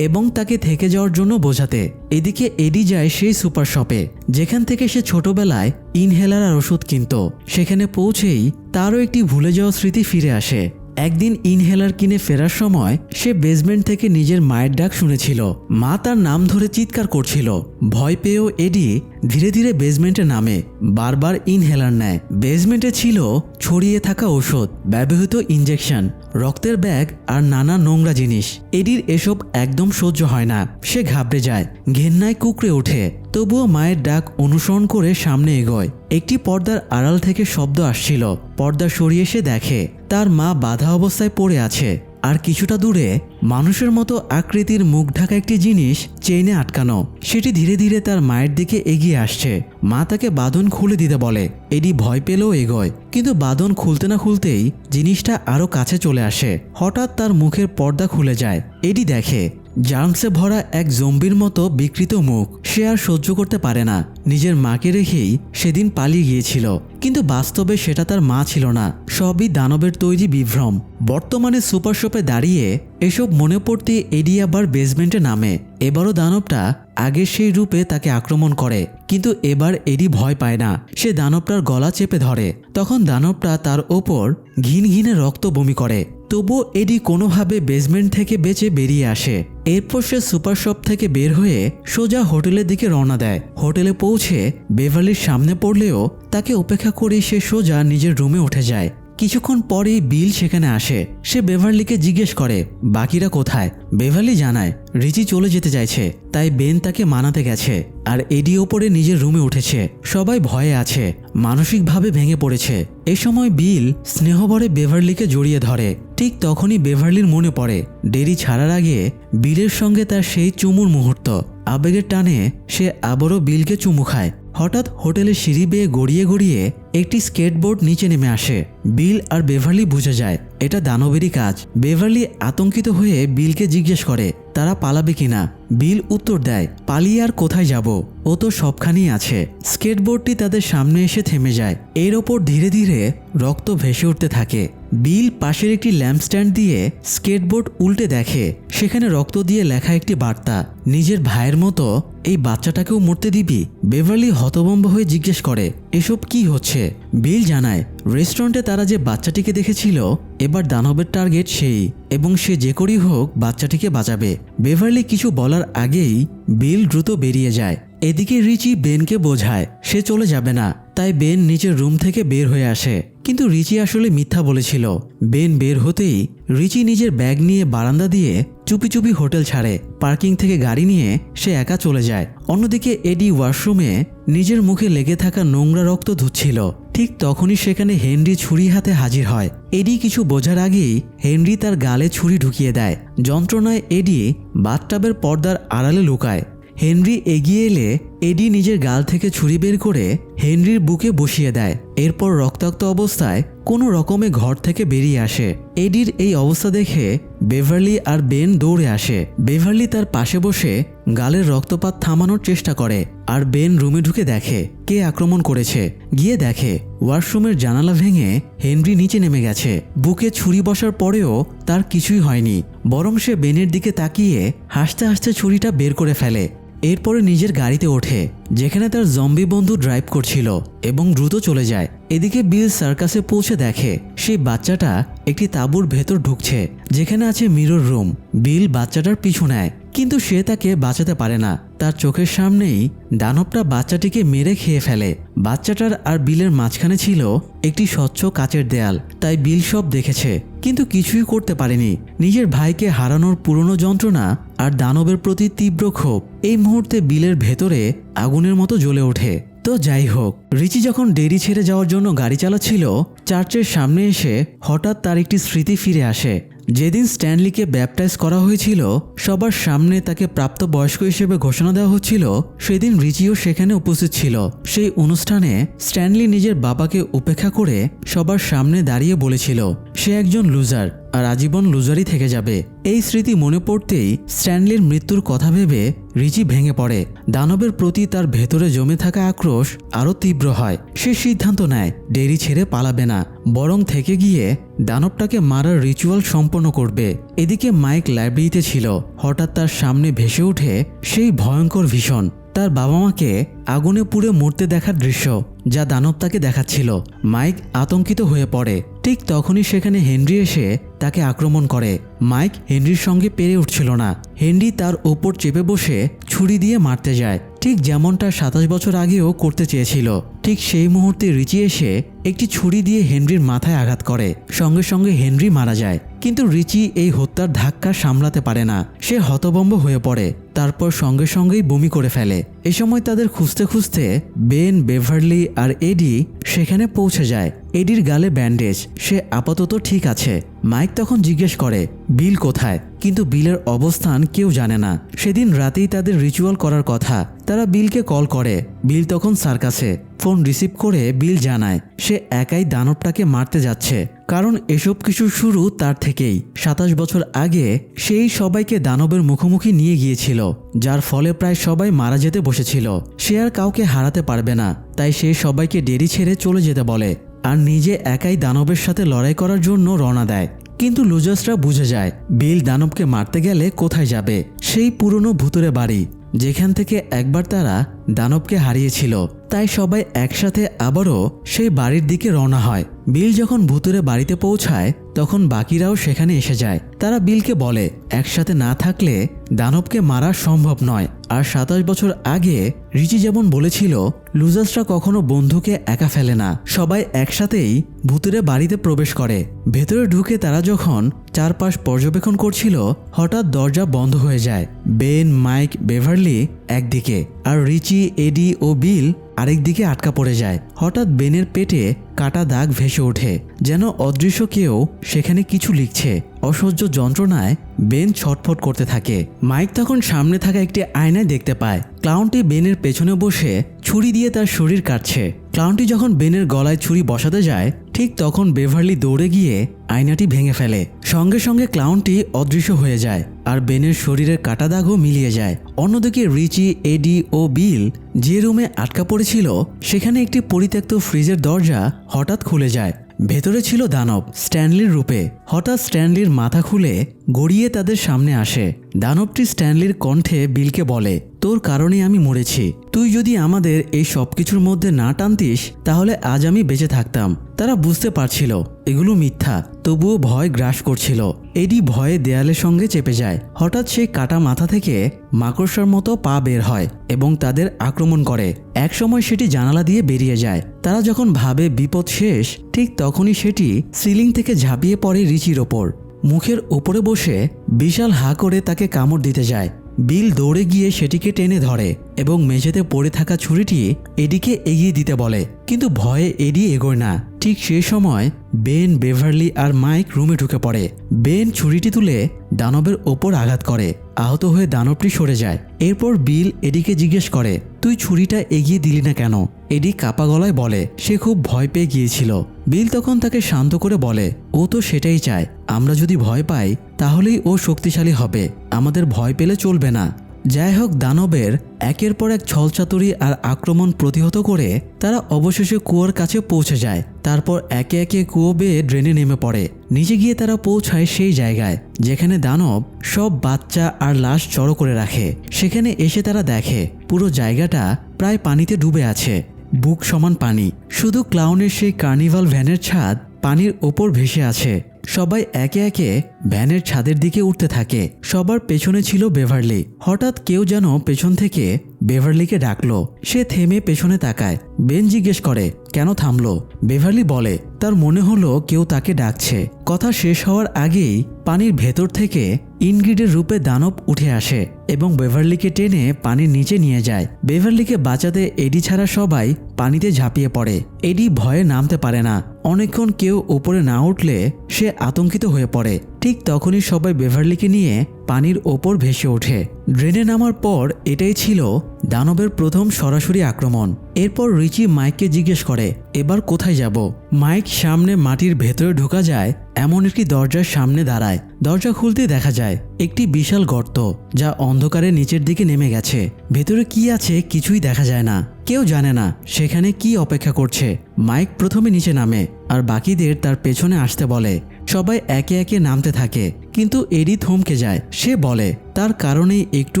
এবং তাকে থেকে যাওয়ার জন্য বোঝাতে। এদিকে এডি যায় সেই সুপার শপে যেখান থেকে সে ছোটবেলায় ইনহেলার আর ওষুধ কিনত। সেখানে পৌঁছেই তারও একটি ভুলে যাওয়া স্মৃতি ফিরে আসে। একদিন ইনহেলার কিনে ফেরার সময় সে বেসমেন্ট থেকে নিজের মায়ের ডাক শুনেছিল। মা তার নাম ধরে চিৎকার করছিল। ভয় পেয়েও এডি ধীরে ধীরে বেসমেন্টে নামে, বারবার ইনহেলার নেয়। বেসমেন্টে ছিল ছড়িয়ে থাকা ওষুধ, ব্যবহৃত ইঞ্জেকশন, রক্তের ব্যাগ আর নানা নোংরা জিনিস। এডির এসব একদম সহ্য হয় না। সে ঘাবড়ে যায়, ঘেন্নায় কুকড়ে ওঠে। তবুও মায়ের ডাক অনুসরণ করে সামনে এগোয়। একটি পর্দার আড়াল থেকে শব্দ আসছিল। পর্দা সরিয়ে সে দেখে তার মা বাঁধা অবস্থায় পড়ে আছে, আর কিছুটা দূরে মানুষের মতো আকৃতির মুখ ঢাকা একটি জিনিস চেইনে আটকানো। সেটি ধীরে ধীরে তার মায়ের দিকে এগিয়ে আসছে। মা তাকে বাঁধন খুলে দিতে বলে। এডি ভয় পেলেও এগোয়, কিন্তু বাঁধন খুলতে না খুলতেই জিনিসটা আরো কাছে চলে আসে। হঠাৎ তার মুখের পর্দা খুলে যায়। এডি দেখে জার্মসে ভরা এক জম্বির মতো বিকৃত মুখ। সে আর সহ্য করতে পারে না। নিজের মাকে রেখেই সেদিন পালিয়ে গিয়েছিল, কিন্তু বাস্তবে সেটা তার মা ছিল না, সবই দানবের তৈরি বিভ্রম। বর্তমানে সুপার শপে দাঁড়িয়ে এসব মনে পড়তে এডি আবার বেসমেন্টে নামে। এবারও দানবটা আগের সেই রূপে তাকে আক্রমণ করে, কিন্তু এবার এডি ভয় পায় না। সে দানবটার গলা চেপে ধরে। তখন দানবটা তার ওপর ঘিন ঘিনে রক্ত বমি করে। তবুও এডি কোনোভাবে বেসমেন্ট থেকে বেঁচে বেরিয়ে আসে। এরপর সে সুপার শপ থেকে বের হয়ে সোজা হোটেলের দিকে রওনা দেয়। হোটেলে পৌঁছে বেভারলির সামনে পড়লেও তাকে উপেক্ষা করে সে সোজা নিজের রুমে উঠে যায়। কিছুক্ষণ পরেই বিল সেখানে আসে। সে বেভারলিকে জিজ্ঞেস করে বাকিরা কোথায়। বেভারলি জানায় রিচি চলে যেতে চাইছে, তাই বেন তাকে মানাতে গেছে, আর এডি ওপরে নিজের রুমে উঠেছে। সবাই ভয়ে আছে, মানসিকভাবে ভেঙে পড়েছে। এ সময় বিল স্নেহভরে বেভারলিকে জড়িয়ে ধরে। ঠিক তখনই বেভারলির মনে পড়ে ডেরি ছাড়ার আগে বিলের সঙ্গে তার সেই চুমুর মুহূর্ত। আবেগের টানে সে আবারও বিলকে চুমু খায়। হঠাৎ হোটেলের সিঁড়ি বেয়ে গড়িয়ে গড়িয়ে একটি স্কেটবোর্ড নিচে নেমে আসে। বিল আর বেভারলি বুঝে যায় এটা দানবেরই কাজ। বেভারলি আতঙ্কিত হয়ে বিলকে জিজ্ঞেস করে তারা পালাবে কিনা। বিল উত্তর দেয় পালিয়ে আর কোথায় যাব, ও তো সবখানেই আছে। স্কেটবোর্ডটি তাদের সামনে এসে থেমে যায়। এর ওপর ধীরে ধীরে রক্ত ভেসে উঠতে থাকে। বিল পাশের একটি ল্যাম্পস্ট্যান্ড দিয়ে স্কেটবোর্ড উল্টে দেখে সেখানে রক্ত দিয়ে লেখা একটি বার্তা, নিজের ভাইয়ের মতো এই বাচ্চাটাকেও মরতে দিবি। বেভারলি হতভম্ব হয়ে জিজ্ঞেস করে এসব কি হচ্ছে। বিল জানায় রেস্টুরেন্টে তারা যে বাচ্চাটিকে দেখেছিল এবার দানবের টার্গেট সেই, এবং সে যে করেই হোক বাচ্চাটিকে বাঁচাবে। বেভারলি কিছু বলার আগেই বিল দ্রুত বেরিয়ে যায়। এদিকে রিচি বেনকে বোঝায় সে চলে যাবে না, তাই বেন নিজের রুম থেকে বের হয়ে আসে। কিন্তু রিচি আসলে মিথ্যা বলেছিল। বেন বের হতেই রিচি নিজের ব্যাগ নিয়ে বারান্দা দিয়ে চুপি চুপি হোটেল ছাড়ে। পার্কিং থেকে গাড়ি নিয়ে সে একা চলে যায়। অন্যদিকে এডি ওয়াশরুমে নিজের মুখে লেগে থাকা নোংরা রক্ত ধুচ্ছিল। ঠিক তখনই সেখানে হেনরি ছুরি হাতে হাজির হয়। এডি কিছু বোঝার আগেই হেনরি তার গালে ছুরি ঢুকিয়ে দেয়। যন্ত্রণায় এডি বাথটাবের পর্দার আড়ালে লুকায়। হেনরি এগিয়ে এলে এডি নিজের গাল থেকে ছুরি বের করে হেনরির বুকে বসিয়ে দেয়। এরপর রক্তাক্ত অবস্থায় কোনো রকমে ঘর থেকে বেরিয়ে আসে। এডির এই অবস্থা দেখে বেভারলি আর বেন দৌড়ে আসে। বেভারলি তার পাশে বসে গালের রক্তপাত থামানোর চেষ্টা করে, আর বেন রুমে ঢুকে দেখে কে আক্রমণ করেছে। গিয়ে দেখে ওয়াশরুমের জানালা ভেঙে হেনরি নিচে নেমে গেছে। বুকে ছুরি বসার পরেও তার কিছুই হয়নি, বরং সে বেনের দিকে তাকিয়ে হাসতে হাসতে ছুরিটা বের করে ফেলে। এরপরে নিজের গাড়িতে ওঠে যেখানে তার জম্বি বন্ধু ড্রাইভ করছিল এবং দ্রুত চলে যায়। এদিকে বিল সার্কাসে পৌঁছে দেখে সেই বাচ্চাটা একটি তাঁবুর ভেতর ঢুকছে যেখানে আছে মিরর রুম। বিল বাচ্চাটার পিছু নেয়, কিন্তু সে তাকে বাঁচাতে পারে না। তার চোখের সামনেই দানবটা বাচ্চাটিকে মেরে খেয়ে ফেলে। বাচ্চাটার আর বিলের মাঝখানে ছিল একটি স্বচ্ছ কাচের দেয়াল। তাই বিল সব দেখেছে, কিন্তু কিছুই করতে পারেনি। নিজের ভাইকে হারানোর পুরনো যন্ত্রণা আর দানবের প্রতি তীব্র ক্ষোভ এই মুহূর্তে বিলের ভেতরে আগুনের মতো জ্বলে ওঠে। তো যাই হোক, রিচি যখন ডেরি ছেড়ে যাওয়ার জন্য গাড়ি চালাচ্ছিল, চার্চের সামনে এসে হঠাৎ তার একটি স্মৃতি ফিরে আসে। যেদিন স্ট্যানলিকে ব্যাপটাইজ করা হয়েছিল, সবার সামনে তাকে প্রাপ্তবয়স্ক হিসেবে ঘোষণা দেওয়া হচ্ছিল, সেদিন রিচিও সেখানে উপস্থিত ছিল। সেই অনুষ্ঠানে স্ট্যানলি নিজের বাবাকে উপেক্ষা করে সবার সামনে দাঁড়িয়ে বলেছিল সে একজন লুজার আর আজীবন লুজারই থেকে যাবে। এই স্মৃতি মনে পড়তেই স্ট্যানলির মৃত্যুর কথা ভেবে রিচি ভেঙে পড়ে। দানবের প্রতি তার ভেতরে জমে থাকা আক্রোশ আরও তীব্র হয়। সে সিদ্ধান্ত নেয় ডেরি ছেড়ে পালাবে না, বরং থেকে গিয়ে দানবটাকে মারার রিচুয়াল সম্পন্ন করবে। এদিকে মাইক লাইব্রেরিতে ছিল। হঠাৎ তার সামনে ভেসে ওঠে সেই ভয়ঙ্কর ভীষণ, তার বাবা মাকে আগুনে পুড়ে মরতে দেখার দৃশ্য, যা দানব তাকে দেখাচ্ছিল। মাইক আতঙ্কিত হয়ে পড়ে। ঠিক তখনই সেখানে হেনরি এসে তাকে আক্রমণ করে। মাইক হেনরির সঙ্গে পেরে উঠছিল না। হেনরি তার ওপর চেপে বসে ছুরি দিয়ে মারতে যায়, ঠিক যেমনটা 27 বছর আগেও করতে চেয়েছিল। ঠিক সেই মুহূর্তে রিচি এসে একটি ছুরি দিয়ে হেনরির মাথায় আঘাত করে। সঙ্গে সঙ্গে হেনরি মারা যায়। কিন্তু রিচি এই হত্যার ধাক্কা সামলাতে পারে না। সে হতভম্ব হয়ে পড়ে, তারপর সঙ্গে সঙ্গেই বমি করে ফেলে। এ সময় তাদের খুঁজতে খুঁজতে বেন, বেভারলি আর এডি সেখানে পৌঁছে যায়। এডির গালে ব্যান্ডেজ, সে আপাতত ঠিক আছে। মাইক তখন জিজ্ঞেস করে বিল কোথায়, কিন্তু বিলের অবস্থান কেউ জানে না। সেদিন রাতেই তাদের রিচুয়াল করার কথা। তারা বিলকে কল করে। বিল তখন সার্কাসে। ফোন রিসিভ করে বিল জানায় সে একাই দানবটাকে মারতে যাচ্ছে, কারণ এসব কিছু শুরু তার থেকেই। 27 বছর আগে সেই সবাইকে দানবের মুখোমুখি নিয়ে গিয়েছিল, যার ফলে প্রায় সবাই মারা যেতে বসেছিল। সে আর কাউকে হারাতে পারবে না, তাই সে সবাইকে ডেরি ছেড়ে চলে যেতে বলে আর নিজে একাই দানবের সাথে লড়াই করার জন্য রওনা দেয়। কিন্তু লুজার্সরা বুঝে যায় বিল দানবকে মারতে গেলে কোথায় যাবে, সেই পুরনো ভুতুরে বাড়ি যেখান থেকে একবার তারা দানবকে হারিয়েছিল। তাই সবাই একসাথে আবারও সেই বাড়ির দিকে রওনা হয়। বিল যখন ভুতুরে বাড়িতে পৌঁছায়, তখন বাকিরাও সেখানে এসে যায়। তারা বিলকে বলে একসাথে না থাকলে দানবকে মারা সম্ভব নয়। আর 27 বছর আগে রিচি যেমন বলেছিল লুজার্সরা কখনো বন্ধুকে একা ফেলে না। সবাই একসাথেই ভুতুরে বাড়িতে প্রবেশ করে। ভেতরে ঢুকে তারা যখন চারপাশ পর্যবেক্ষণ করছিল, হঠাৎ দরজা বন্ধ হয়ে যায়। বেন, মাইক, বেভারলি একদিকে আর রিচি, এডি ও বিল আরেক দিকে আটকা পড়ে যায়। হঠাৎ বেনের পেটে কাটা দাগ ভেসে ওঠে, যেন অদৃশ্য কেউ সেখানে কিছু লিখছে। অসহ্য যন্ত্রণায় বেন ছটফট করতে থাকে। মাইক তখন সামনে থাকা একটি আয়নায় দেখতে পায় ক্লাউনটি বেনের পেছনে বসে ছুরি দিয়ে তার শরীর কাটছে। ক্লাউনটি যখন বেনের গলায় ছুরি বসাতে যায়, ঠিক তখন বেভারলি দৌড়ে গিয়ে আয়নাটি ভেঙে ফেলে। সঙ্গে সঙ্গে ক্লাউনটি অদৃশ্য হয়ে যায় আর বেনের শরীরের কাটা দাগও মিলিয়ে যায়। অন্যদিকে রিচি, এডি ও বিল যে রুমে আটকা পড়েছিল, সেখানে একটি পরিত্যক্ত ফ্রিজের দরজা হঠাৎ খুলে যায়। ভেতরে ছিল দানব স্ট্যানলির রূপে। হঠাৎ স্ট্যানলির মাথা খুলে গড়িয়ে তাদের সামনে আসে। দানবটি স্ট্যানলির কণ্ঠে বিলকে বলে তোর কারণে আমি মরেছি, তুই যদি আমাদের এই সব কিছুর মধ্যে না টানতিস তাহলে আজ আমি বেঁচে থাকতাম। তারা বুঝতে পারছিল এগুলো মিথ্যা, তবুও ভয় গ্রাস করছিল। এডি ভয়ে দেয়ালের সঙ্গে চেপে যায়। হঠাৎ সেই কাটা মাথা থেকে মাকড়সার মতো পা বের হয় এবং তাদের আক্রমণ করে। একসময় সেটি জানালা দিয়ে বেরিয়ে যায়। তারা যখন ভাবে বিপদ শেষ, ঠিক তখনই সেটি সিলিং থেকে ঝাঁপিয়ে পড়ে রিচির ওপর। মুখের ওপরে বসে বিশাল হা করে তাকে কামড় দিতে যায়। বিল দৌড়ে গিয়ে সেটিকে টেনে ধরে এবং মেঝেতে পড়ে থাকা ছুরিটি এডিকে এগিয়ে দিতে বলে, কিন্তু ভয়ে এডি এগোয় না। ঠিক সেই সময় বেন, বেভারলি আর মাইক রুমে ঢুকে পড়ে। বেন ছুরিটি তুলে দানবের ওপর আঘাত করে। আহত হয়ে দানবটি সরে যায়। এরপর বিল এডিকে জিজ্ঞেস করে তুই ছুরিটা এগিয়ে দিলি না কেন? এডি কাপা গলায় বলে সে খুব ভয় পেয়ে গিয়েছিল। বিল তখন তাকে শান্ত করে বলে ও তো সেটাই চায়, আমরা যদি ভয় পাই তাহলেই ও শক্তিশালী হবে, আমাদের ভয় পেলে চলবে না। যাই হোক, দানবের একের পর এক ছলচাতুরি আর আক্রমণ প্রতিহত করে তারা অবশেষে কুয়োর কাছে পৌঁছে যায়। তারপর একে একে কুয়ো বেয়ে ড্রেনে নেমে পড়ে। নিচে গিয়ে তারা পৌঁছায় সেই জায়গায় যেখানে দানব সব বাচ্চা আর লাশ জড়ো করে রাখে। সেখানে এসে তারা দেখে পুরো জায়গাটা প্রায় পানিতে ডুবে আছে, বুক সমান পানি। শুধু ক্লাউনের সেই কার্নিভাল ভ্যানের ছাদ পানির ওপর ভেসে আছে। সবাই একে একে ভ্যানের ছাদের দিকে উঠতে থাকে। সবার পেছনে ছিল বেভারলি। হঠাৎ কেউ যেন পেছন থেকে বেভারলিকে ডাকলো। সে থেমে পেছনে তাকায়। বেন জিজ্ঞেস করে কেন থামলো। বেভারলি বলে তার মনে হলো কেউ তাকে ডাকছে। কথা শেষ হওয়ার আগেই পানির ভেতর থেকে ইনগ্রিডের রূপে দানব উঠে আসে এবং বেভারলিকে টেনে পানির নিচে নিয়ে যায়। বেভারলিকে বাঁচাতে এডি ছাড়া সবাই পানিতে ঝাঁপিয়ে পড়ে। এডি ভয়ে নামতে পারে না। অনেকক্ষণ কেউ উপরে না উঠলে সে আতঙ্কিত হয়ে পড়ে। ঠিক তখনই সবাই বেভারলিকে নিয়ে পানির ওপর ভেসে ওঠে। ড্রেনে নামার পর এটাই ছিল দানবের প্রথম সরাসরি আক্রমণ। এরপর রিচি মাইককে জিজ্ঞেস করে এবার কোথায় যাব। মাইক সামনে মাটির ভেতরে ঢোকা যায় এমন একটি দরজার সামনে দাঁড়ায়। দরজা খুলতে দেখা যায় একটি বিশাল গর্ত যা অন্ধকারে নিচের দিকে নেমে গেছে। ভেতরে কি আছে কিছুই দেখা যায় না। কেউ জানে না সেখানে কি অপেক্ষা করছে। মাইক প্রথমে নিচে নামে আর বাকিদের তার পেছনে আসতে বলে। সবাই একে একে নামতে থাকে কিন্তু এডি থমকে যায়। সে বলে তার কারণেই একটু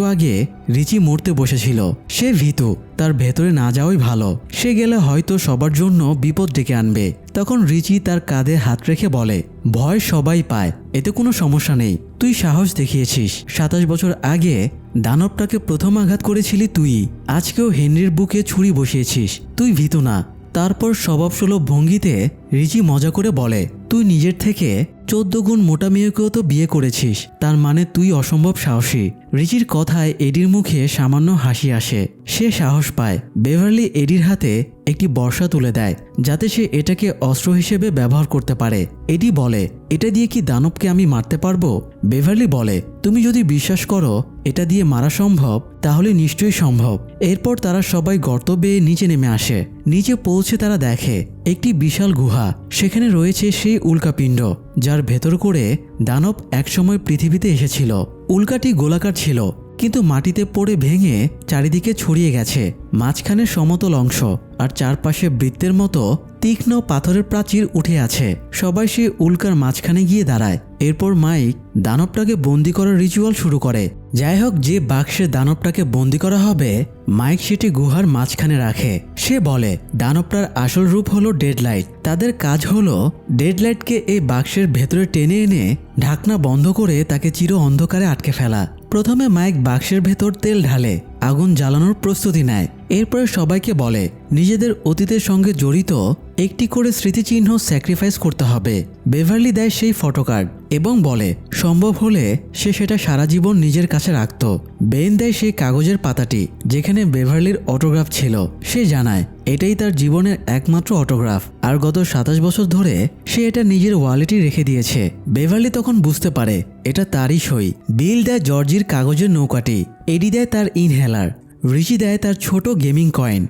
আগে রিচি মরতে বসেছিল। সে ভীতু, তার ভেতরে না যাওয়াই ভালো। সে গেলে হয়তো সবার জন্য বিপদ ডেকে আনবে। তখন রিচি তার কাঁধে হাত রেখে বলে ভয় সবাই পায়, এতে কোনো সমস্যা নেই। তুই সাহস দেখিয়েছিস। 27 বছর আগে দানবটাকে প্রথম আঘাত করেছিলি তুই। আজকেও হেনরির বুকে ছুরি বসিয়েছিস। তুই ভীতু না। তারপর স্বভাবসুলভ ভঙ্গিতে রিচি মজা করে বলে তুই নিজের থেকে 14 গুণ মোটা মেয়েকেও তো বিয়ে করেছিস, তার মানে তুই অসম্ভব সাহসী। রিচির কথায় এডির মুখে সামান্য হাসি আসে। সে সাহস পায়। বেভারলি এডির হাতে একটি বর্শা তুলে দেয় যাতে সে এটাকে অস্ত্র হিসেবে ব্যবহার করতে পারে। এডি বলে এটা দিয়ে কি দানবকে আমি মারতে পারবো। বেভারলি বলে তুমি যদি বিশ্বাস করো এটা দিয়ে মারা সম্ভব তাহলে নিশ্চয়ই সম্ভব। এরপর তারা সবাই গর্ত বেয়ে নিচে নেমে আসে। নিচে পৌঁছে তারা দেখে একটি বিশাল গুহা। সেখানে রয়েছে সেই উল্কাপিণ্ড যার ভেতর করে দানব একসময় পৃথিবীতে এসেছিল। উল্কাটি গোলাকার ছিল কিন্তু মাটিতে পড়ে ভেঙে চারিদিকে ছড়িয়ে গেছে। মাঝখানে সমতল অংশ আর চারপাশে বৃত্তের মতো তীক্ষ্ণ পাথরের প্রাচীর উঠে আছে। সবাই সে উল্কার মাঝখানে গিয়ে দাঁড়ায়। এরপর মাইক দানবটাকে বন্দি করার রিচুয়াল শুরু করে। যাই হোক, যে বাক্সে দানবটাকে বন্দি করা হবে মাইক সেটি গুহার মাঝখানে রাখে। সে বলে দানবটার আসল রূপ হলো ডেডলাইট। তাদের কাজ হলো ডেডলাইটকে এই বাক্সের ভেতরে টেনে এনে ঢাকনা বন্ধ করে তাকে চির অন্ধকারে আটকে ফেলা। প্রথমে মাইক বাক্সের ভেতর তেল ঢালে, আগুন জ্বালানোর প্রস্তুতি নেয়। এরপরে সবাইকে বলে নিজেদের অতীতের সঙ্গে জড়িত একটি করে স্মৃতিচিহ্ন স্যাক্রিফাইস করতে হবে। বেভারলি দেয় সেই ফটোকার্ড এবং বলে সম্ভব হলে সে সেটা সারা জীবন নিজের কাছে রাখত। বেন দেয় সেই কাগজের পাতাটি যেখানে বেভারলির অটোগ্রাফ ছিল। সে জানায় এটাই তার জীবনের একমাত্র অটোগ্রাফ আর গত 27 বছর ধরে সে এটা নিজের ওয়ালেটে রেখে দিয়েছে। বেভারলি তখন বুঝতে পারে এটা তারই সই। বিল দেয় জর্জির কাগজের নৌকাটি। এডি দেয় তার ইনহেলার। রিচি দেয় তার ছোট গেমিং কয়েন।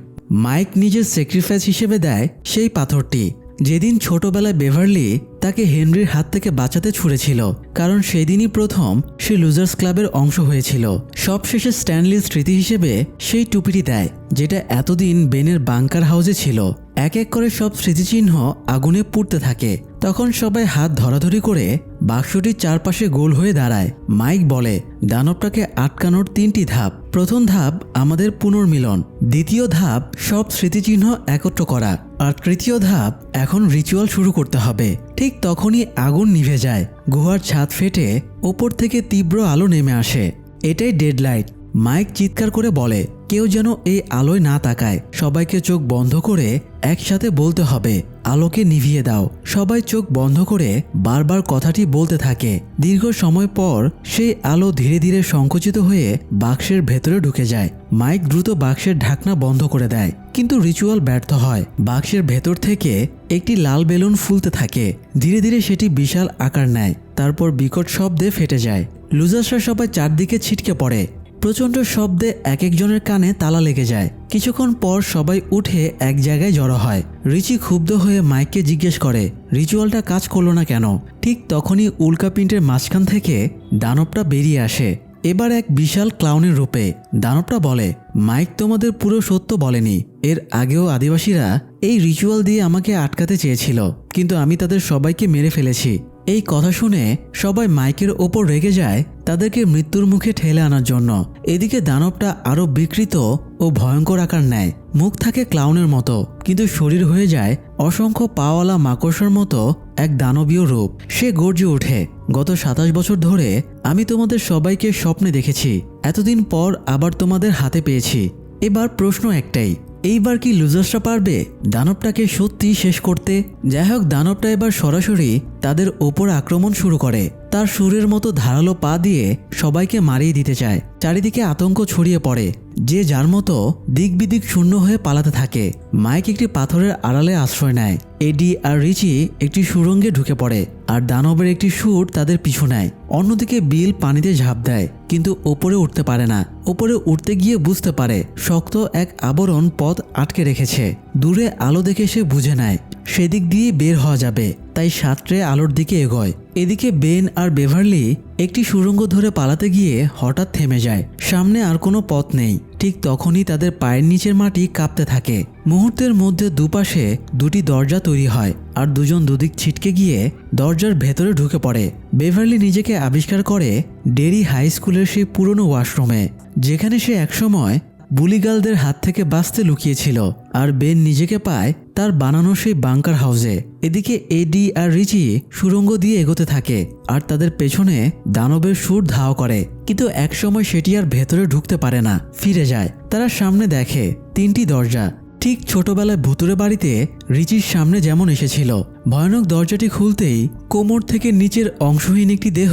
মাইক নিজের স্যাক্রিফাইস হিসেবে দেয় সেই পাথরটি যেদিন ছোটবেলায় বেভারলি তাকে হেনরির হাত থেকে বাঁচাতে ছুড়েছিল, কারণ সেদিনই প্রথম সে লুজার্স ক্লাবের অংশ হয়েছিল। সবশেষে স্ট্যানলির স্মৃতি হিসেবে সেই টুপিটি দেয় যেটা এতদিন বেনের বাংকার হাউসে ছিল। এক এক করে সব স্মৃতিচিহ্ন আগুনে পুড়তে থাকে। তখন সবাই হাত ধরাধরি করে বাক্সটির চারপাশে গোল হয়ে দাঁড়ায়। মাইক বলে দানবটাকে আটকানোর 3টি ধাপ। প্রথম ধাপ আমাদের পুনর্মিলন, দ্বিতীয় ধাপ সব স্মৃতিচিহ্ন একত্র করা, আর তৃতীয় ধাপ এখন রিচুয়াল শুরু করতে হবে। ঠিক তখনই আগুন নিভে যায়। গুহার ছাদ ফেটে ওপর থেকে তীব্র আলো নেমে আসে। এটাই ডেডলাইট। মাইক চিৎকার করে বলে কেউ যেন এই আলোয় না তাকায়। সবাইকে চোখ বন্ধ করে একসাথে বলতে হবে আলোকে নিভিয়ে দাও। সবাই চোখ বন্ধ করে বারবার কথাটি বলতে থাকে। দীর্ঘ সময় পর সেই আলো ধীরে ধীরে সংকুচিত হয়ে বাক্সের ভেতরে ঢুকে যায়। মাইক দ্রুত বাক্সের ঢাকনা বন্ধ করে দেয় কিন্তু রিচুয়াল ব্যর্থ হয়। বাক্সের ভেতর থেকে একটি লাল বেলুন ফুলতে থাকে। ধীরে ধীরে সেটি বিশাল আকার নেয়, তারপর বিকট শব্দে ফেটে যায়। লুজার্সরা সবাই চারদিকে ছিটকে পড়ে। প্রচণ্ড শব্দে এক একজনের কানে তালা লেগে যায়। কিছুক্ষণ পর সবাই উঠে এক জায়গায় জড়ো হয়। রিচি ক্ষুব্ধ হয়ে মাইককে জিজ্ঞেস করে রিচুয়ালটা কাজ করলো না কেন। ঠিক তখনই উল্কাপিণ্ডের মাঝখান থেকে দানবটা বেরিয়ে আসে, এবার এক বিশাল ক্লাউনের রূপে। দানবটা বলে মাইক তোমাদের পুরো সত্য বলেনি। এর আগেও আদিবাসীরা এই রিচুয়াল দিয়ে আমাকে আটকাতে চেয়েছিল কিন্তু আমি তাদের সবাইকে মেরে ফেলেছি। এই কথা শুনে সবাই মাইকের ওপর রেগে যায় তাদেরকে মৃত্যুর মুখে ঠেলে আনার জন্য। এদিকে দানবটা আরো বিকৃত ও ভয়ঙ্কর আকার নেয়। মুখ থাকে ক্লাউনের মতো কিন্তু শরীর হয়ে যায় অসংখ্য পাওয়ালা মাকড়সার মতো এক দানবীয় রূপ। সে গর্জে ওঠে গত 27 বছর ধরে আমি তোমাদের সবাইকে স্বপ্নে দেখেছি। এতদিন পর আবার তোমাদের হাতে পেয়েছি। এবার প্রশ্ন একটাই, এইবার কি লুজার্সরা পারবে দানবটাকে সত্যি শেষ করতে? যাই হোক, দানবটা এবার সরাসরি তাদের ওপর আক্রমণ শুরু করে। তার সুরের মতো ধারালো পা দিয়ে সবাইকে মারিয়ে দিতে চায়। চারিদিকে আতঙ্ক ছড়িয়ে পড়ে, যে যার মতো দিক বিদিক শূন্য হয়ে পালাতে থাকে। মাইক একটি পাথরের আড়ালে আশ্রয় নেয়। এডি আর রিচি একটি সুড়ঙ্গে ঢুকে পড়ে, আর দানবের একটি সুর তাদের পিছু নেয়। অন্যদিকে বিল পানিতে ঝাঁপ দেয়, কিন্তু ওপরে উঠতে পারে না। ওপরে উঠতে গিয়ে বুঝতে পারে শক্ত এক আবরণ পথ আটকে রেখেছে। দূরে আলো দেখে সে বুঝে নেয় সেদিক দিয়ে বের হওয়া যাবে, তাই সাঁতরে আলোর দিকে এগোয়। এদিকে বেন আর বেভারলি একটি সুড়ঙ্গ ধরে পালাতে গিয়ে হঠাৎ থেমে যায়। সামনে আর কোনো পথ নেই। ঠিক তখনই তাদের পায়ের নিচের মাটি কাঁপতে থাকে। মুহূর্তের মধ্যে দুপাশে দুটি দরজা তৈরি হয়, আর দুজন দুদিক ছিটকে গিয়ে দরজার ভেতরে ঢুকে পড়ে। বেভারলি নিজেকে আবিষ্কার করে ডেরি হাই স্কুলের সেই পুরনো ওয়াশরুমে, যেখানে সে একসময় বুলিগালদের হাত থেকে বাঁচতে লুকিয়েছিল। আর বেন নিজেকে পায় তার বানানো সেই বাংকার হাউসে। এদিকে এডি আর রিচি সুড়ঙ্গ দিয়ে এগোতে থাকে, আর তাদের পেছনে দানবের সুর ধাও করে। কিন্তু একসময় সেটি আর ভেতরে ঢুকতে পারে না, ফিরে যায়। তারা সামনে দেখে তিনটি দরজা, ঠিক ছোটবেলায় ভুতুরে বাড়িতে রিচির সামনে যেমন এসেছিল। ভয়ানক দরজাটি খুলতেই কোমর থেকে নিচের অংশহীন একটি দেহ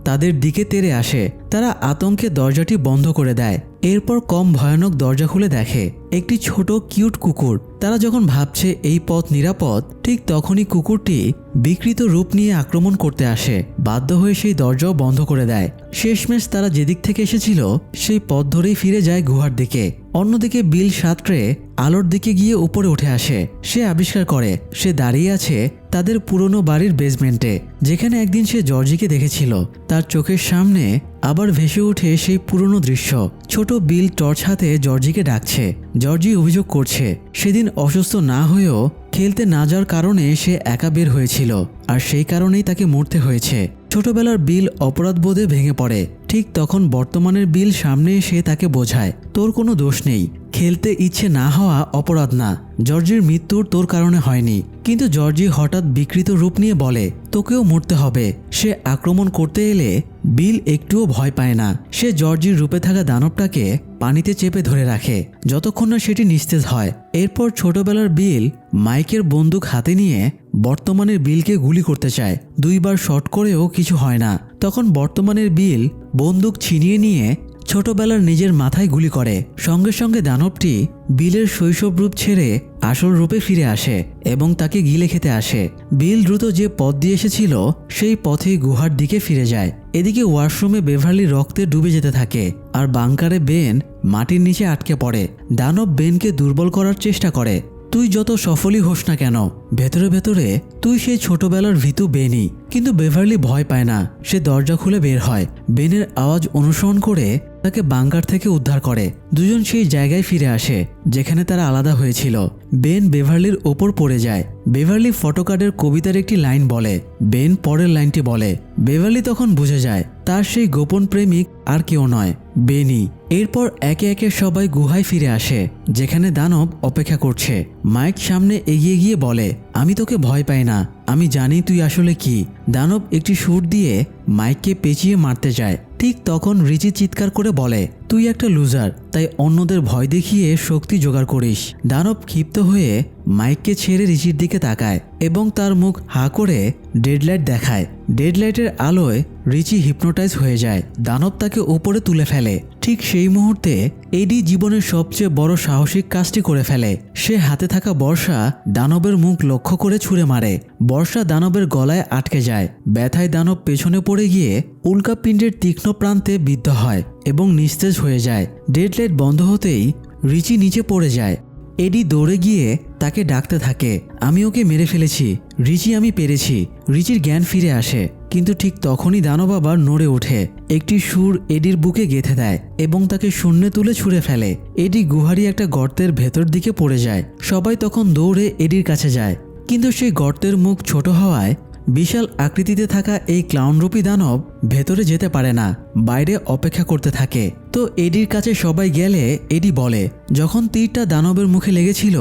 তাদের দিকে তেড়ে আসে। তারা আতঙ্কে দরজাটি বন্ধ করে দেয়। এরপর কম ভয়ানক দরজা খুলে দেখে একটি ছোট কিউট কুকুর। তারা যখন ভাবছে এই পথ নিরাপদ, ঠিক তখনই কুকুরটি বিকৃত রূপ নিয়ে আক্রমণ করতে আসে। বাধ্য হয়ে সেই দরজাও বন্ধ করে দেয়। শেষমেশ তারা যেদিক থেকে এসেছিল সেই পথ ধরেই ফিরে যায় গুহার দিকে। অন্যদিকে বিল সাঁতরে আলোর দিকে গিয়ে উপরে উঠে আসে। সে আবিষ্কার করে সে দাঁড়িয়ে আছে তাদের পুরনো বাড়ির বেসমেন্টে, যেখানে একদিন সে জর্জিকে দেখেছিল। তার চোখের সামনে আবার ভেসে ওঠে সেই পুরনো দৃশ্য। ছোট বিল টর্চ হাতে জর্জিকে ডাকছে। জর্জি অভিযোগ করছে সেদিন অসুস্থ না হয়েও খেলতে না যাওয়ার কারণে সে একা বের হয়েছিল, আর সেই কারণেই তাকে মরতে হয়েছে। ছোটবেলার বিল অপরাধবোধে ভেঙে পড়ে। ঠিক তখন বর্তমানের বিল সামনে এসে তাকে বোঝায়, তোর কোনো দোষ নেই, খেলতে ইচ্ছে না হওয়া অপরাধ না, জর্জির মৃত্যুর তোর কারণে হয়নি। কিন্তু জর্জি হঠাৎ বিকৃত রূপ নিয়ে বলে তোকেও মরতে হবে। সে আক্রমণ করতে এলে বিল একটুও ভয় পায় না। সে জর্জির রূপে থাকা দানবটাকে পানিতে চেপে ধরে রাখে যতক্ষণ না সেটি নিস্তেজ হয়। এরপর ছোটবেলার বিল মাইকের বন্দুক হাতে নিয়ে বর্তমানের বিলকে গুলি করতে চায়। দুইবার শট করেও কিছু হয় না। তখন বর্তমানের বিল বন্দুক ছিনিয়ে নিয়ে ছোটবেলার নিজের মাথায় গুলি করে। সঙ্গে সঙ্গে দানবটি বিলের শৈশব রূপ ছেড়ে আসল রূপে ফিরে আসে এবং তাকে গিলে খেতে আসে। বিল দ্রুত যে পথ দিয়ে এসেছিল সেই পথেই গুহার দিকে ফিরে যায়। এদিকে ওয়াশরুমে বেভারলি রক্তে ডুবে যেতে থাকে, আর বাংকারে বেন মাটির নিচে আটকে পড়ে। দানব বেনকে দুর্বল করার চেষ্টা করে। তুই যত সফলই হোস না কেন, ভেতরে ভেতরে তুই সেই ছোটবেলার ভীতু বেনই। কিন্তু বেভারলি ভয় পায় না। সে দরজা খুলে বের হয়। বেনের আওয়াজ অনুসরণ করে তাকে বাংকার থেকে উদ্ধার করে। দুজন সেই জায়গায় ফিরে আসে যেখানে তারা আলাদা হয়েছিল। বেন বেভারলির ওপর পড়ে যায়। বেভারলি ফটোকার্ডের কবিতার একটি লাইন বলে। বেন পরের লাইনটি বলে। বেভারলি তখন বুঝে যায় তার সেই গোপন প্রেমিক আর কেউ নয়, বেনি। এরপর একে একে সবাই গুহায় ফিরে আসে, যেখানে দানব অপেক্ষা করছে। মাইক সামনে এগিয়ে গিয়ে বলে, আমি তোকে ভয় পাই না, আমি জানি তুই আসলে কি। দানব একটি সুর দিয়ে মাইককে পেঁচিয়ে মারতে যায়। ঠিক তখন রিচি চিৎকার করে বলে, তুই একটা লুজার, তাই অন্যদের ভয় দেখিয়ে শক্তি জোগাড় করিস। দানব ক্ষিপ্ত হয়ে মাইককে ছেড়ে রিচির দিকে তাকায় এবং তার মুখ হা করে ডেডলাইট দেখায়। ডেডলাইটের আলোয় রিচি হিপনোটাইজ হয়ে যায়। দানব তাকে উপরে তুলে ফেলে। ঠিক সেই মুহূর্তে এডি জীবনের সবচেয়ে বড় সাহসিক কাজটি করে ফেলে। সে হাতে থাকা বর্ষা দানবের মুখ লক্ষ্য করে ছুঁড়ে মারে। বর্ষা দানবের গলায় আটকে যায়। ব্যথায় দানব পেছনে পড়ে গিয়ে উল্কাপিণ্ডের তীক্ষ্ণ প্রান্তে বিদ্ধ হয় এবং নিস্তেজ হয়ে যায়। ডেডলাইট বন্ধ হতেই রিচি নিচে পড়ে যায়। এডি দৌড়ে গিয়ে তাকে ডাকতে থাকে, আমি ওকে মেরে ফেলেছি রিচি, আমি পেরেছি। রিচির জ্ঞান ফিরে আসে, কিন্তু ঠিক তখনই দানব আবার নড়ে ওঠে। একটি সুর এডির বুকে গেঁথে দেয় এবং তাকে শূন্যে তুলে ছুঁড়ে ফেলে। এডি গুহারি একটা গর্তের ভেতর দিকে পড়ে যায়। সবাই তখন দৌড়ে এডির কাছে যায়, কিন্তু সেই গর্তের মুখ ছোট হওয়ায় বিশাল আকৃতিতে থাকা এই ক্লাউনরূপী দানব ভেতরে যেতে পারে না, বাইরে অপেক্ষা করতে থাকে। তো এডির কাছে সবাই গেলে এডি বলে যখন তীরটা দানবের মুখে লেগেছিল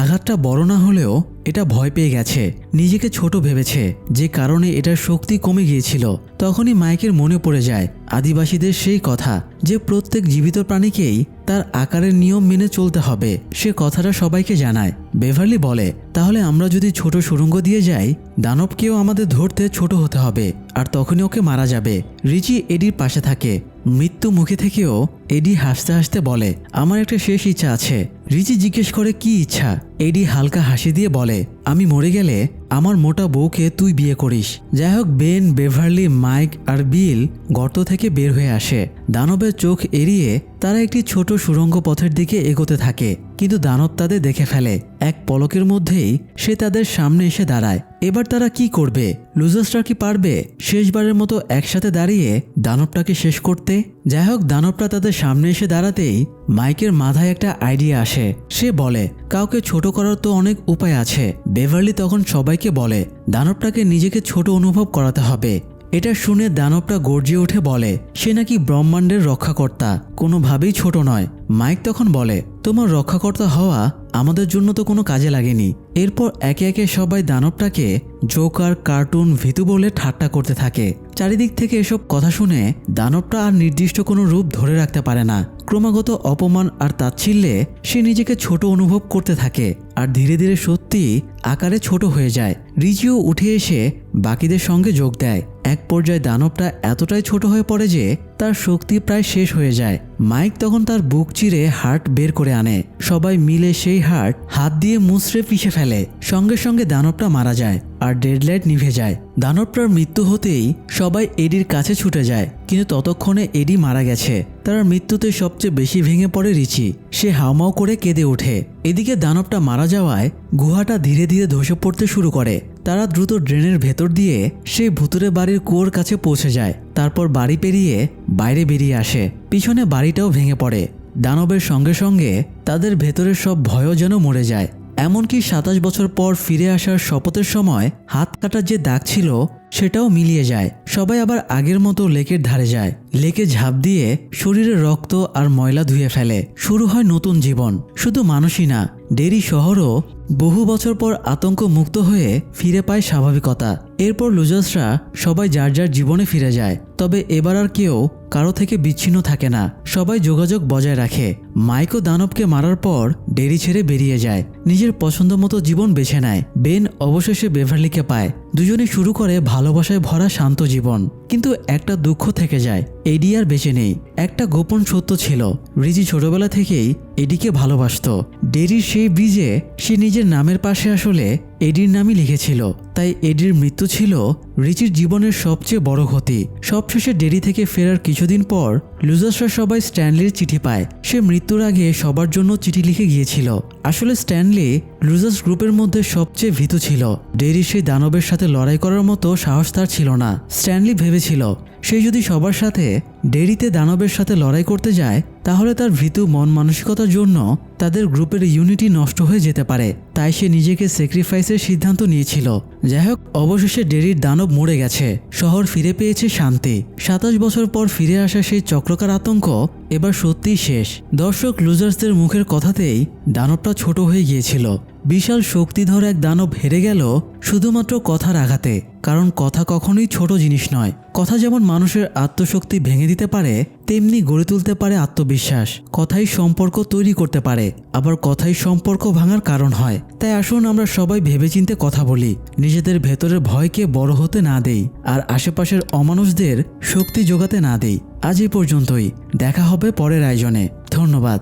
আঘাতটা বড় না হলেও এটা ভয় পেয়ে গেছে, নিজেকে ছোট ভেবেছে, যে কারণে এটার শক্তি কমে গিয়েছিল। তখনই মাইকের মনে পড়ে যায় আদিবাসীদের সেই কথা যে প্রত্যেক জীবিত প্রাণীকেই তার আকারের নিয়ম মেনে চলতে হবে। সে কথাটা সবাইকে জানায়। বেভারলি বলে তাহলে আমরা যদি ছোট সুড়ঙ্গ দিয়ে যাই দানবকেও আমাদের ধরতে ছোট হতে হবে, আর তখনই ওকে মারা যাবে। রিচি এডির পাশে থাকে। মৃত্যু মুখে থেকেও এডি হাসতে হাসতে বলে আমার একটা শেষ ইচ্ছা আছে। রিচি জিজ্ঞেস করে কি ইচ্ছা? এডি হালকা হাসি দিয়ে বলে আমি মরে গেলে আমার মোটা বউকে তুই বিয়ে করিস। যাই হোক, বেন, বেভারলি, মাইক আর বিল গর্ত থেকে বের হয়ে আসে। দানবের চোখ এড়িয়ে তারা একটি ছোট সুড়ঙ্গ পথের দিকে এগোতে থাকে, কিন্তু দানব তাদের দেখে ফেলে। এক পলকের মধ্যেই সে তাদের সামনে এসে দাঁড়ায়। এবার তারা কি করবে? লুজার্সরা কি পারবে শেষবারের মতো একসাথে দাঁড়িয়ে দানবটাকে শেষ করতে? যাই হোক, দানবটা তাদের সামনে এসে দাঁড়াতেই মাইকের মাথায় একটা আইডিয়া আসে। সে বলে কাউকে ছোট করার তো অনেক উপায় আছে। বেভারলি তখন সবাইকে বলে দানবটাকে নিজেকে ছোট অনুভব করাতে হবে। এটা শুনে দানবটা গর্জে উঠে বলে সে নাকি ব্রহ্মাণ্ডের রক্ষাকর্তা, কোনোভাবেই ছোট নয়। মাইক তখন বলে তোমার রক্ষাকর্তা হওয়া আমাদের জন্য তো কোনো কাজে লাগেনি। এরপর একে একে সবাই দানবটাকে জোকার, কার্টুন, ভীতু বলে ঠাট্টা করতে থাকে। চারিদিক থেকে এসব কথা শুনে দানবটা আর নির্দিষ্ট কোনো রূপ ধরে রাখতে পারে না। ক্রমাগত অপমান আর তাচ্ছিল্যে সে নিজেকে ছোট অনুভব করতে থাকে, আর ধীরে ধীরে সত্যি আকারে ছোট হয়ে যায়। রিচিও উঠে এসে বাকিদের সঙ্গে যোগ দেয়। এক পর্যায়ে দানবটা এতটাই ছোট হয়ে পড়ে যে তার শক্তি প্রায় শেষ হয়ে যায়। মাইক তখন তার বুক চিরে হার্ট বের করে আনে। সবাই মিলে সেই হার্ট হাত দিয়ে মুচড়ে পিষে ফেলে। সঙ্গে সঙ্গে দানবটা মারা যায় আর ডেডলাইট নিভে যায়। দানবটার মৃত্যু হতেই সবাই এডির কাছে ছুটে যায়, কিন্তু ততক্ষণে এডি মারা গেছে। তার মৃত্যুতে সবচেয়ে বেশি ভেঙে পড়ে রিচি। সে হাউমাউ করে কেঁদে ওঠে। এদিকে দানবটা মারা যাওয়ায় গুহাটা ধীরে ধীরে ধসে পড়তে শুরু করে। তারা দ্রুত ড্রেনের ভেতর দিয়ে সেই ভুতুরে বাড়ির কুয়োর কাছে পৌঁছে যায়। তারপর বাড়ি পেরিয়ে বাইরে বেরিয়ে আসে। পিছনে বাড়িটাও ভেঙে পড়ে। দানবের সঙ্গে সঙ্গে তাদের ভেতরের সব ভয়ও যেন মরে যায়। এমনকি 27 বছর পর ফিরে আসার শপথের সময় হাত কাটার যে দাগ ছিল সেটাও মিলিয়ে যায়। সবাই আবার আগের মতো লেকের ধারে যায়। লেকে ঝাঁপ দিয়ে শরীরে রক্ত আর ময়লা ধুয়ে ফেলে। শুরু হয় নতুন জীবন। শুধু মানুষই না, ডেরি শহরও বহু বছর পর আতঙ্ক মুক্ত হয়ে ফিরে পায় স্বাভাবিকতা। এরপর লুজার্সরা সবাই যার যার জীবনে ফিরে যায়। তবে এবার আর কেউ কারো থেকে বিচ্ছিন্ন থাকে না, সবাই যোগাযোগ বজায় রাখে। মাইকও দানবকে মারার পর ডেরি ছেড়ে বেরিয়ে যায়, নিজের পছন্দ মতো জীবন বেছে নেয়। বেন অবশেষে বেভারলিকে পায়। দুজনে শুরু করে ভালোবাসায় ভরা শান্ত জীবন। কিন্তু একটা দুঃখ থেকে যায়, এডি আর বেঁচে নেই। একটা গোপন সত্য ছিল, রিচি ছোটবেলা থেকেই এডিকে ভালোবাসত। ডেরির সেই ব্রিজে সে নিজের নামের পাশে আসলে এডির নামই লিখেছিল। তাই এডির মৃত্যু ছিল রিচির জীবনের সবচেয়ে বড় ক্ষতি। সবশেষে ডেরি থেকে ফেরার কিছুদিন পর লুজার্সরা সবাই স্ট্যানলির চিঠি পায়। সে মৃত্যুর আগে সবার জন্য চিঠি লিখে গিয়েছিল। আসলে স্ট্যানলি লুজার্স গ্রুপের মধ্যে সবচেয়ে ভীতু ছিল। ডেরি সেই দানবের সাথে লড়াই করার মতো সাহস তার ছিল না। স্ট্যানলি ভেবেছিল সে যদি সবার সাথে ডেরিতে দানবের সাথে লড়াই করতে যায় তাহলে তার ভীতু মন মানসিকতার জন্য তাদের গ্রুপের ইউনিটি নষ্ট হয়ে যেতে পারে। তাই সে নিজেকে স্যাক্রিফাইসের সিদ্ধান্ত নিয়েছিল। যাই হোক, অবশেষে ডেরির দানব মরে গেছে। শহর ফিরে পেয়েছে শান্তি। 27 বছর পর ফিরে আসা সেই চক্রকার আতঙ্ক এবার সত্যিই শেষ। দর্শক, লুজার্সদের মুখের কথাতেই দানবটা ছোট হয়ে গিয়েছিল। বিশাল শক্তিধর এক দানব হেরে গেল শুধুমাত্র কথার আঘাতে। কারণ কথা কখনোই ছোট জিনিস নয়। কথা যেমন মানুষের আত্মশক্তি ভেঙে দিতে পারে, তেমনি গড়ে তুলতে পারে আত্মবিশ্বাস। কথাই সম্পর্ক তৈরি করতে পারে, আবার কথাই সম্পর্ক ভাঙার কারণ হয়। তাই আসুন আমরা সবাই ভেবেচিন্তে কথা বলি, নিজেদের ভেতরের ভয়কে বড় হতে না দেই, আর আশেপাশের অমানুষদের শক্তি যোগাতে না দেই। আজ এই পর্যন্তই। দেখা হবে পরের আয়োজনে। ধন্যবাদ।